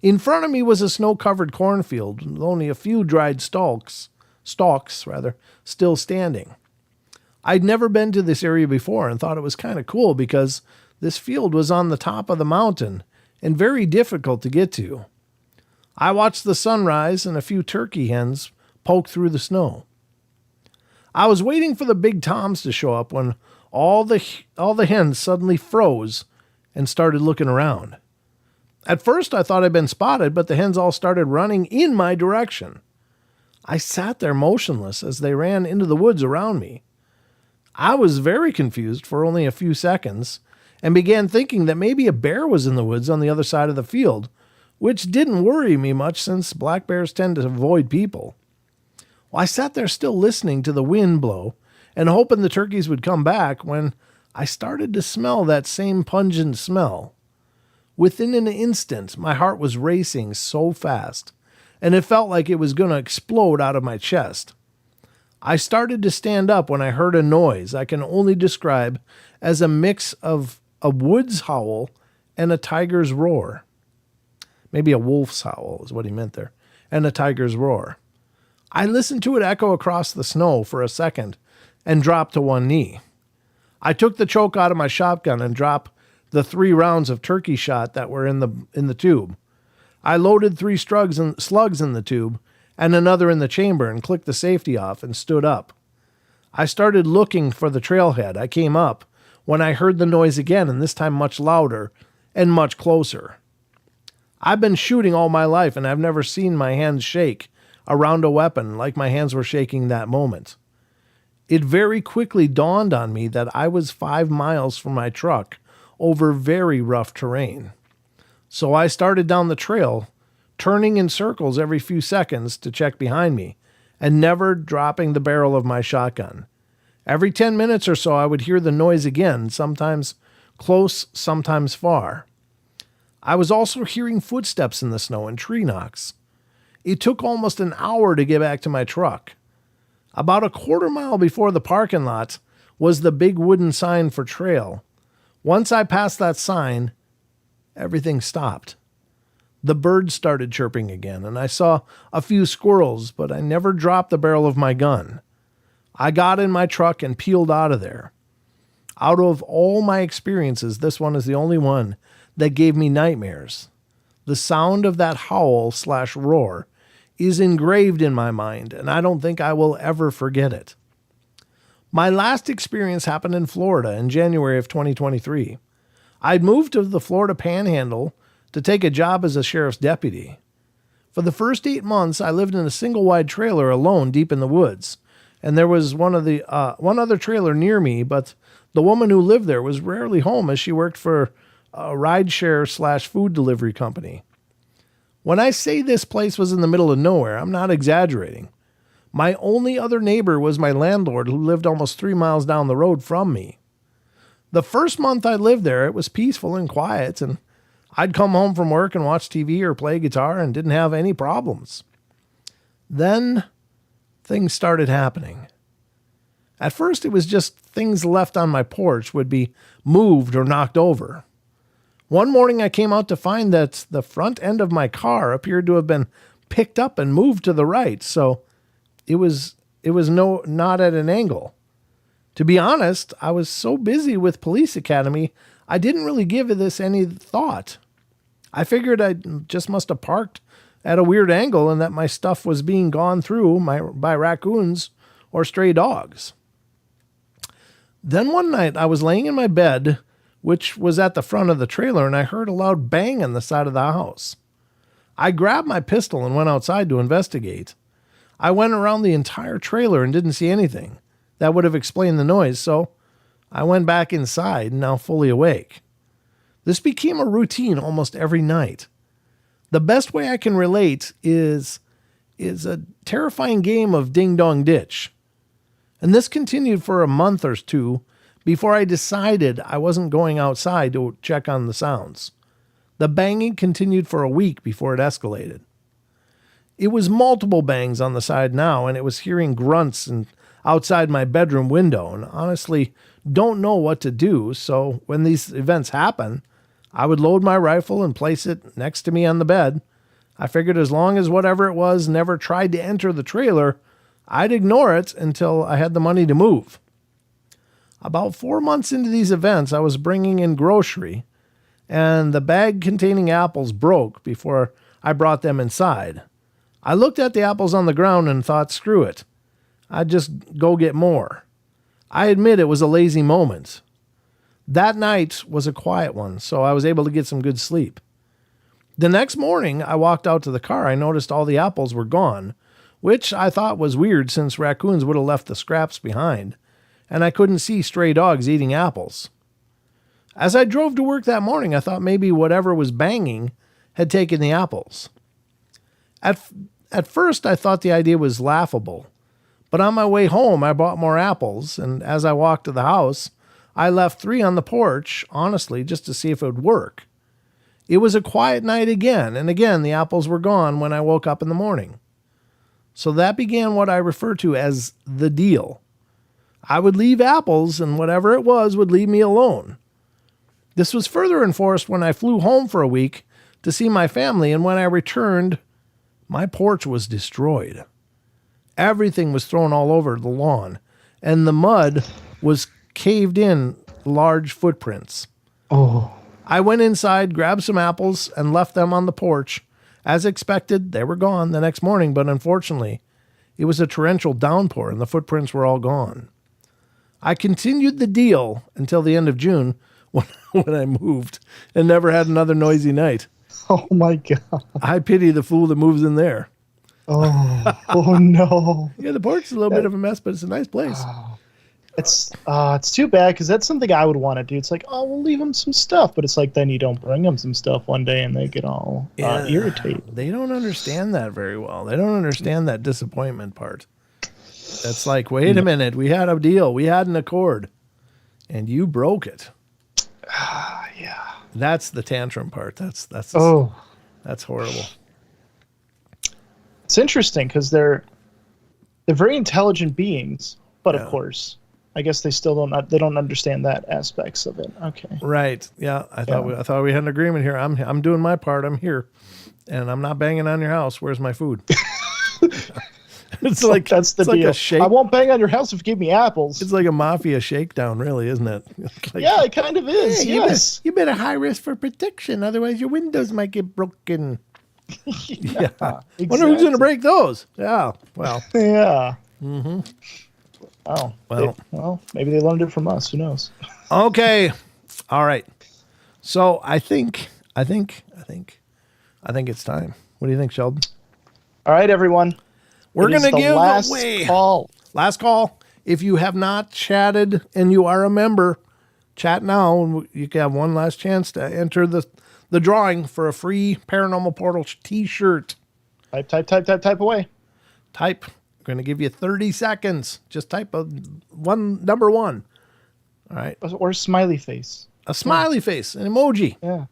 In front of me was a snow-covered cornfield with only a few dried stalks still standing. I'd never been to this area before and thought it was kind of cool because this field was on the top of the mountain and very difficult to get to. I watched the sunrise and a few turkey hens poke through the snow. I was waiting for the big toms to show up when all the hens suddenly froze and started looking around. At first I thought I'd been spotted, but the hens all started running in my direction. I sat there motionless as they ran into the woods around me. I was very confused for only a few seconds and began thinking that maybe a bear was in the woods on the other side of the field, which didn't worry me much since black bears tend to avoid people. Well, I sat there still listening to the wind blow and hoping the turkeys would come back when I started to smell that same pungent smell. Within an instant, my heart was racing so fast, and it felt like it was going to explode out of my chest. I started to stand up when I heard a noise I can only describe as a mix of a wood's howl and a tiger's roar. Maybe a wolf's howl is what he meant there, and a tiger's roar. I listened to it echo across the snow for a second and dropped to one knee. I took the choke out of my shotgun and dropped the 3 rounds of turkey shot that were in the tube. I loaded 3 slugs in the tube and another in the chamber and clicked the safety off and stood up. I started looking for the trailhead. I came up when I heard the noise again, and this time much louder and much closer. I've been shooting all my life, and I've never seen my hands shake around a weapon like my hands were shaking that moment. It very quickly dawned on me that I was 5 miles from my truck over very rough terrain. So I started down the trail, turning in circles every few seconds to check behind me, and never dropping the barrel of my shotgun. Every 10 minutes or so, I would hear the noise again, sometimes close, sometimes far. I was also hearing footsteps in the snow and tree knocks. It took almost an hour to get back to my truck. About a quarter mile before the parking lot was the big wooden sign for trail. Once I passed that sign, everything stopped. The birds started chirping again, and I saw a few squirrels, but I never dropped the barrel of my gun. I got in my truck and peeled out of there. Out of all my experiences, this one is the only one that gave me nightmares. The sound of that howl/roar is engraved in my mind, and I don't think I will ever forget it. My last experience happened in Florida in January of 2023. I'd moved to the Florida Panhandle to take a job as a sheriff's deputy. For the first 8 months, I lived in a single-wide trailer alone deep in the woods, and there was one other trailer near me, but the woman who lived there was rarely home as she worked for a rideshare/food delivery company. When I say this place was in the middle of nowhere, I'm not exaggerating. My only other neighbor was my landlord, who lived almost 3 miles down the road from me. The first month I lived there, it was peaceful and quiet, and I'd come home from work and watch TV or play guitar and didn't have any problems. Then things started happening. At first, it was just things left on my porch would be moved or knocked over. One morning, I came out to find that the front end of my car appeared to have been picked up and moved to the right, so it was not at an angle. To be honest, I was so busy with Police Academy, I didn't really give this any thought. I figured I just must have parked at a weird angle and that my stuff was being gone through by raccoons or stray dogs. Then one night I was laying in my bed, which was at the front of the trailer, and I heard a loud bang on the side of the house. I grabbed my pistol and went outside to investigate. I went around the entire trailer and didn't see anything that would have explained the noise, so I went back inside, now fully awake. This became a routine almost every night. The best way I can relate is a terrifying game of Ding Dong Ditch. And this continued for a month or two before I decided I wasn't going outside to check on the sounds. The banging continued for a week before it escalated. It was multiple bangs on the side now, and it was hearing grunts and outside my bedroom window, and honestly don't know what to do, so when these events happen, I would load my rifle and place it next to me on the bed. I figured as long as whatever it was never tried to enter the trailer, I'd ignore it until I had the money to move. About 4 months into these events, I was bringing in grocery, and the bag containing apples broke before I brought them inside. I looked at the apples on the ground and thought, screw it. I'd just go get more. I admit it was a lazy moment. That night was a quiet one, so I was able to get some good sleep. The next morning, I walked out to the car. I noticed all the apples were gone, which I thought was weird since raccoons would have left the scraps behind, and I couldn't see stray dogs eating apples. As I drove to work that morning, I thought maybe whatever was banging had taken the apples. At first, I thought the idea was laughable, but on my way home, I bought more apples, and as I walked to the house, I left 3 on the porch, honestly, just to see if it would work. It was a quiet night again, and again the apples were gone when I woke up in the morning. So that began what I refer to as the deal. I would leave apples, and whatever it was would leave me alone. This was further enforced when I flew home for a week to see my family, and when I returned, my porch was destroyed. Everything was thrown all over the lawn, and the mud was caved in large footprints. Oh. I went inside, grabbed some apples, and left them on the porch. As expected, they were gone the next morning, but unfortunately, it was a torrential downpour and the footprints were all gone. I continued the deal until the end of June when I moved and never had another noisy night. Oh my God. I pity the fool that moves in there. Oh no. Yeah, the porch is a little bit of a mess, but it's a nice place. It's too bad because that's something I would want to do. It's like, oh, we'll leave them some stuff, but it's like then you don't bring them some stuff one day and they get all irritated. They don't understand that very well. They don't understand that disappointment part. That's like, wait a minute, we had a deal, we had an accord, and you broke it. Yeah. That's the tantrum part. That's horrible. It's interesting because they're very intelligent beings, but of course, I guess they still don't understand that aspects of it. Okay. Right. Yeah. I thought we had an agreement here. I'm doing my part. I'm here, and I'm not banging on your house. Where's my food? It's like that's the deal. Like I won't bang on your house if you give me apples. It's like a mafia shakedown, really, isn't it? Like, yeah, it kind of is. Hey, yes. You better high risk for protection, otherwise your windows might get broken. Yeah. Exactly. Wonder who's going to break those? Yeah. Well. Yeah. Mm-hmm. Oh. Well, maybe they learned it from us. Who knows? Okay. All right. So I think it's time. What do you think, Sheldon? All right, everyone. We're going to give last away call. Last call. If you have not chatted and you are a member, chat now, and you can have one last chance to enter the drawing for a free Paranormal Portal t-shirt. Type away. Type. We're going to give you 30 seconds. Just type number one. All right. Or a smiley face. A smiley face, an emoji. Yeah.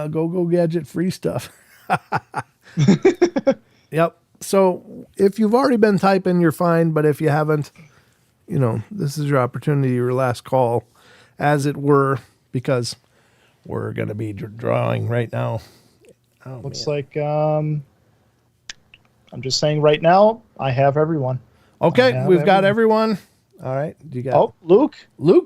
Go gadget free stuff. Yep. So if you've already been typing, you're fine. But if you haven't, this is your opportunity, your last call, as it were, because we're going to be drawing right now. Oh, Looks like, I'm just saying right now, I have everyone. Okay. We've got everyone. All right. You got Luke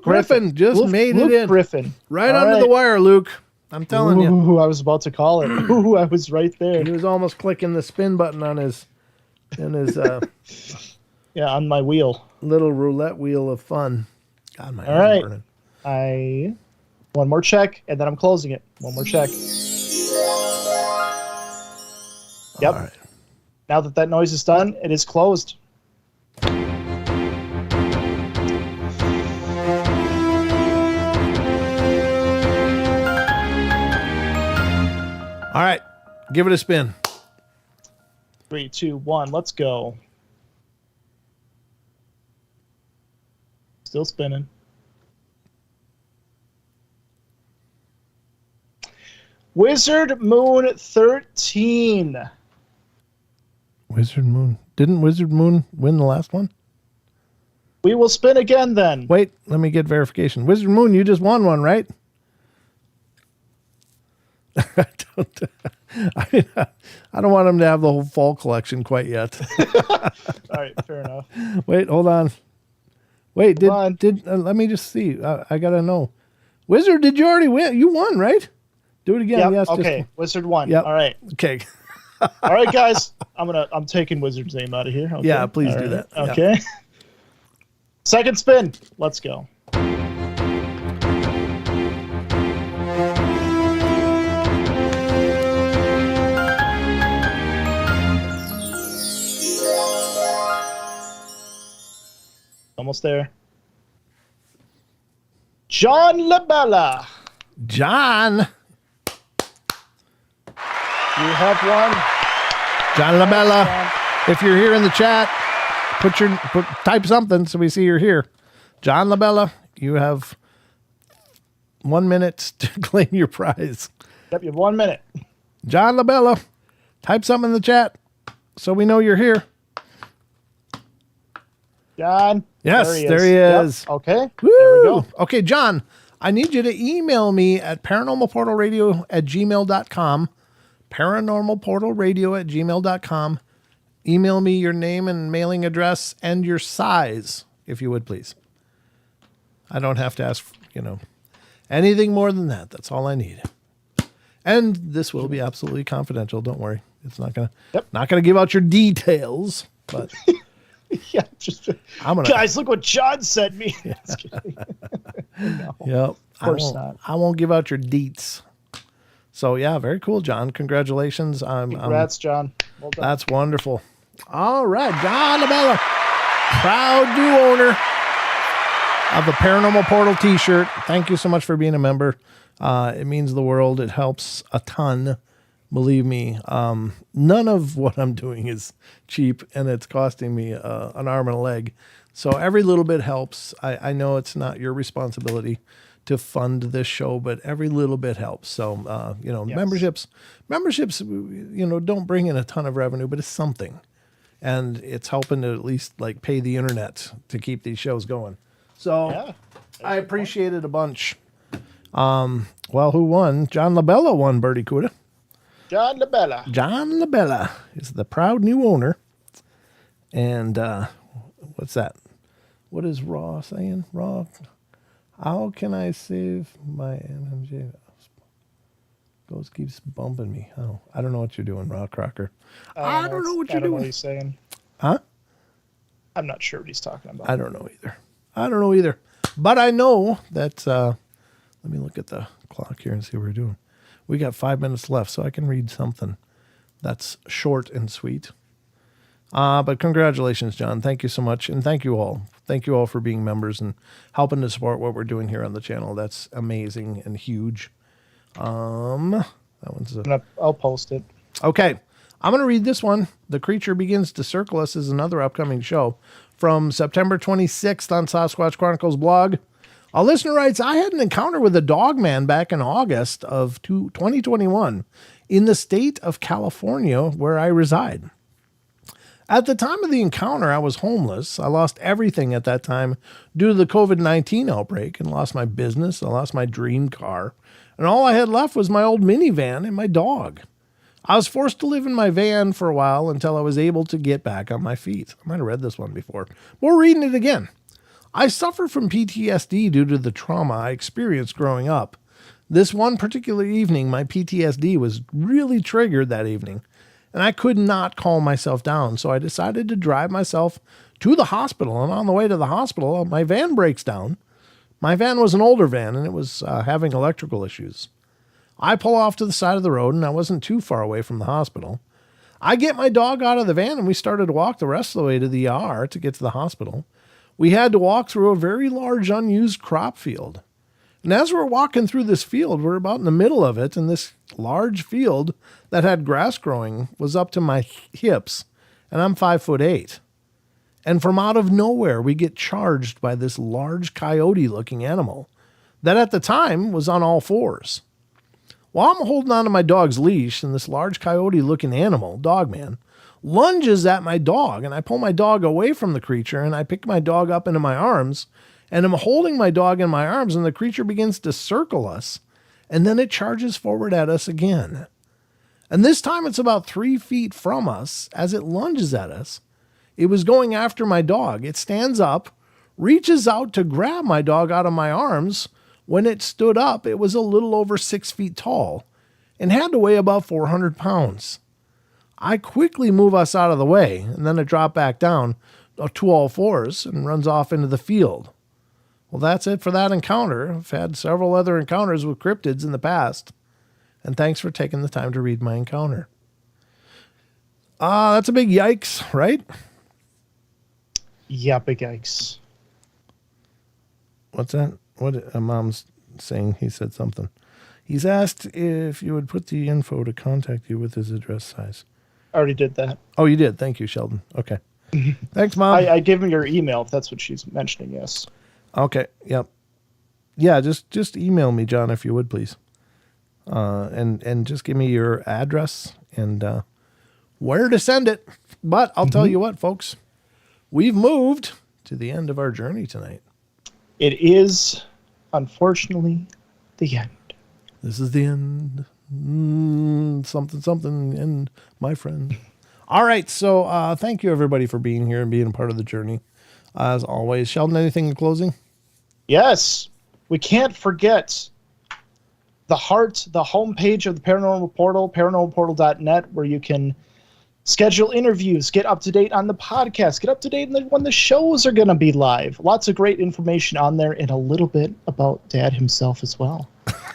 Griffin just made it in. Griffin. Right under the wire, Luke. I'm telling you. I was about to call it. Ooh, I was right there. He was almost clicking the spin button on his on my wheel. Little roulette wheel of fun. God, my hands are burning. One more check, and then I'm closing it. One more check. Yep. All right. Now that noise is done, it is closed. All right, give it a spin. 3, 2, 1, let's go. Still spinning. Wizard Moon 13. Wizard Moon. Didn't Wizard Moon win the last one? We will spin again then. Wait, let me get verification. Wizard Moon, you just won one, right? I don't want him to have the whole fall collection quite yet. All right, fair enough. Wait, hold on. Wait, did let me just see. I gotta know. Wizard, did you already win? You won, right? Do it again. Yep, yes. okay. Wizard won. Yep. All right. Okay. All right, guys. I'm taking Wizard's name out of here. Okay? Yeah, please do that. Okay. Yeah. Second spin. Let's go. Almost there. John LaBella. John. You have one. John LaBella. If you're here in the chat, type something so we see you're here. John LaBella, you have 1 minute to claim your prize. Yep, you have 1 minute. John LaBella, type something in the chat so we know you're here. John. Yes, there he is. Yep. Okay. Woo! There we go. Okay, John, I need you to email me at paranormalportalradio@gmail.com. Paranormalportalradio@gmail.com. Email me your name and mailing address and your size, if you would, please. I don't have to ask, anything more than that. That's all I need. And this will be absolutely confidential. Don't worry. It's not gonna give out your details, but Yeah, guys, look what John sent me. Just kidding. No, yep. of course not. I won't give out your deets. So yeah, very cool, John. Congratulations. Congrats, John. Well done. That's wonderful. All right, John LaBella, proud new owner of the Paranormal Portal t-shirt. Thank you so much for being a member. It means the world. It helps a ton. Believe me, none of what I'm doing is cheap, and it's costing me an arm and a leg. So every little bit helps. I know it's not your responsibility to fund this show, but every little bit helps. So, yes. memberships, don't bring in a ton of revenue, but it's something. And it's helping to at least pay the internet to keep these shows going. So yeah, I appreciate it a bunch. Well, who won? John LaBella won, Bertie Cuda. John LaBella. John LaBella is the proud new owner. And what's that? What is Raw saying? Raw. How can I save my MMJ? Ghost keeps bumping me. Oh, I don't know what you're doing, Raw Crocker. I don't know what you're doing. I don't know what he's saying. Huh? I'm not sure what he's talking about. I don't know either. But I know that, let me look at the clock here and see what we're doing. We got 5 minutes left, so I can read something that's short and sweet. But congratulations, John. Thank you so much. And thank you all. Thank you all for being members and helping to support what we're doing here on the channel. That's amazing and huge. That one's I'll post it. Okay. I'm going to read this one. The Creature Begins to Circle Us is another upcoming show from September 26th on Sasquatch Chronicles blog. A listener writes, I had an encounter with a dog man back in August of 2021 in the state of California where I reside. At the time of the encounter, I was homeless. I lost everything at that time due to the COVID-19 outbreak and lost my business. I lost my dream car. And all I had left was my old minivan and my dog. I was forced to live in my van for a while until I was able to get back on my feet. I might have read this one before. We're reading it again. I suffer from PTSD due to the trauma I experienced growing up. This one particular evening, my PTSD was really triggered that evening, and I could not calm myself down, so I decided to drive myself to the hospital, and on the way to the hospital, my van breaks down. My van was an older van, and it was having electrical issues. I pull off to the side of the road, and I wasn't too far away from the hospital. I get my dog out of the van, and we started to walk the rest of the way to the ER to get to the hospital. We had to walk through a very large unused crop field. And as we're walking through this field, we're about in the middle of it, and this large field that had grass growing was up to my hips, and I'm 5'8". And from out of nowhere, we get charged by this large coyote-looking animal that at the time was on all fours. While I'm holding onto my dog's leash, and this large coyote-looking animal, Dogman, lunges at my dog, and I pull my dog away from the creature, and I pick my dog up into my arms, and I'm holding my dog in my arms, and the creature begins to circle us, and then it charges forward at us again. And this time it's about 3 feet from us as it lunges at us. It was going after my dog. It stands up, reaches out to grab my dog out of my arms. When it stood up, it was a little over 6 feet tall and had to weigh about 400 pounds. I quickly move us out of the way, and then it dropped back down to all fours and runs off into the field. Well, that's it for that encounter. I've had several other encounters with cryptids in the past, and thanks for taking the time to read my encounter. That's a big yikes, right? Yeah, big yikes. What's that? What Mom's saying? He said something. He's asked if you would put the info to contact you with his address size. I already did that. Oh, you did. Thank you, Sheldon. Okay. Thanks, Mom. I gave him your email, if that's what she's mentioning, yes. Okay. Yep. Yeah, just email me, John, if you would, please. And just give me your address and where to send it. But I'll tell you what, folks. We've moved to the end of our journey tonight. It is, unfortunately, the end. This is the end. Something, end, my friend. All right, so thank you, everybody, for being here and being a part of the journey. As always, Sheldon, anything in closing? Yes, we can't forget the homepage of the Paranormal Portal, paranormalportal.net, where you can schedule interviews, get up to date on the podcast, get up to date on when the shows are going to be live. Lots of great information on there, and a little bit about Dad himself as well.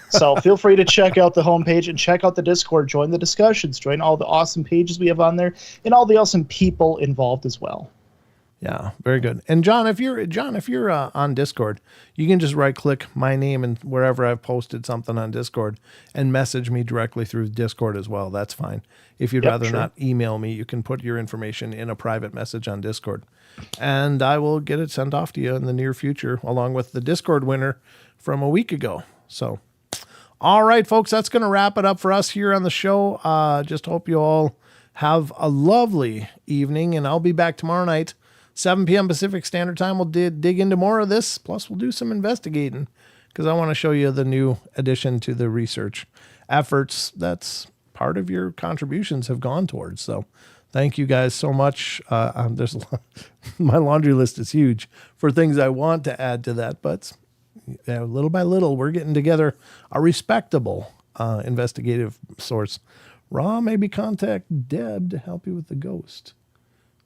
So feel free to check out the homepage and check out the Discord. Join the discussions. Join all the awesome pages we have on there, and all the awesome people involved as well. Yeah, very good. And John, if you're on Discord, you can just right-click my name and wherever I've posted something on Discord and message me directly through Discord as well. That's fine. If you'd rather not email me, you can put your information in a private message on Discord, and I will get it sent off to you in the near future, along with the Discord winner from a week ago. So, all right, folks, that's going to wrap it up for us here on the show. Just hope you all have a lovely evening, and I'll be back tomorrow night, 7 p.m. Pacific Standard Time. We'll dig into more of this, plus we'll do some investigating, because I want to show you the new addition to the research efforts that's part of your contributions have gone towards. So thank you guys so much. There's my laundry list is huge for things I want to add to that, but little by little, we're getting together a respectable investigative source. Raw, maybe contact Deb to help you with the ghost.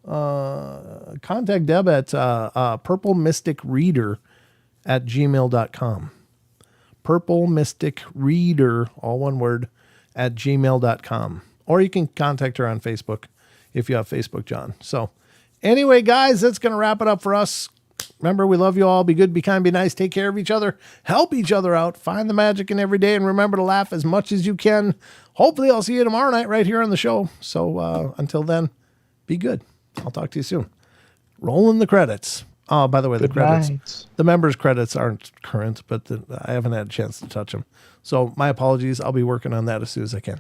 Contact Deb at purplemysticreader@gmail.com. Purplemysticreader, all one word, @gmail.com. Or you can contact her on Facebook if you have Facebook, John. So anyway, guys, that's going to wrap it up for us. Remember, we love you all. Be good, be kind, be nice. Take care of each other. Help each other out. Find the magic in every day. And remember to laugh as much as you can. Hopefully, I'll see you tomorrow night right here on the show. So until then, be good. I'll talk to you soon. Rolling the credits. Oh, by the way, Good the credits. night. The members' credits aren't current, but I haven't had a chance to touch them. So my apologies. I'll be working on that as soon as I can.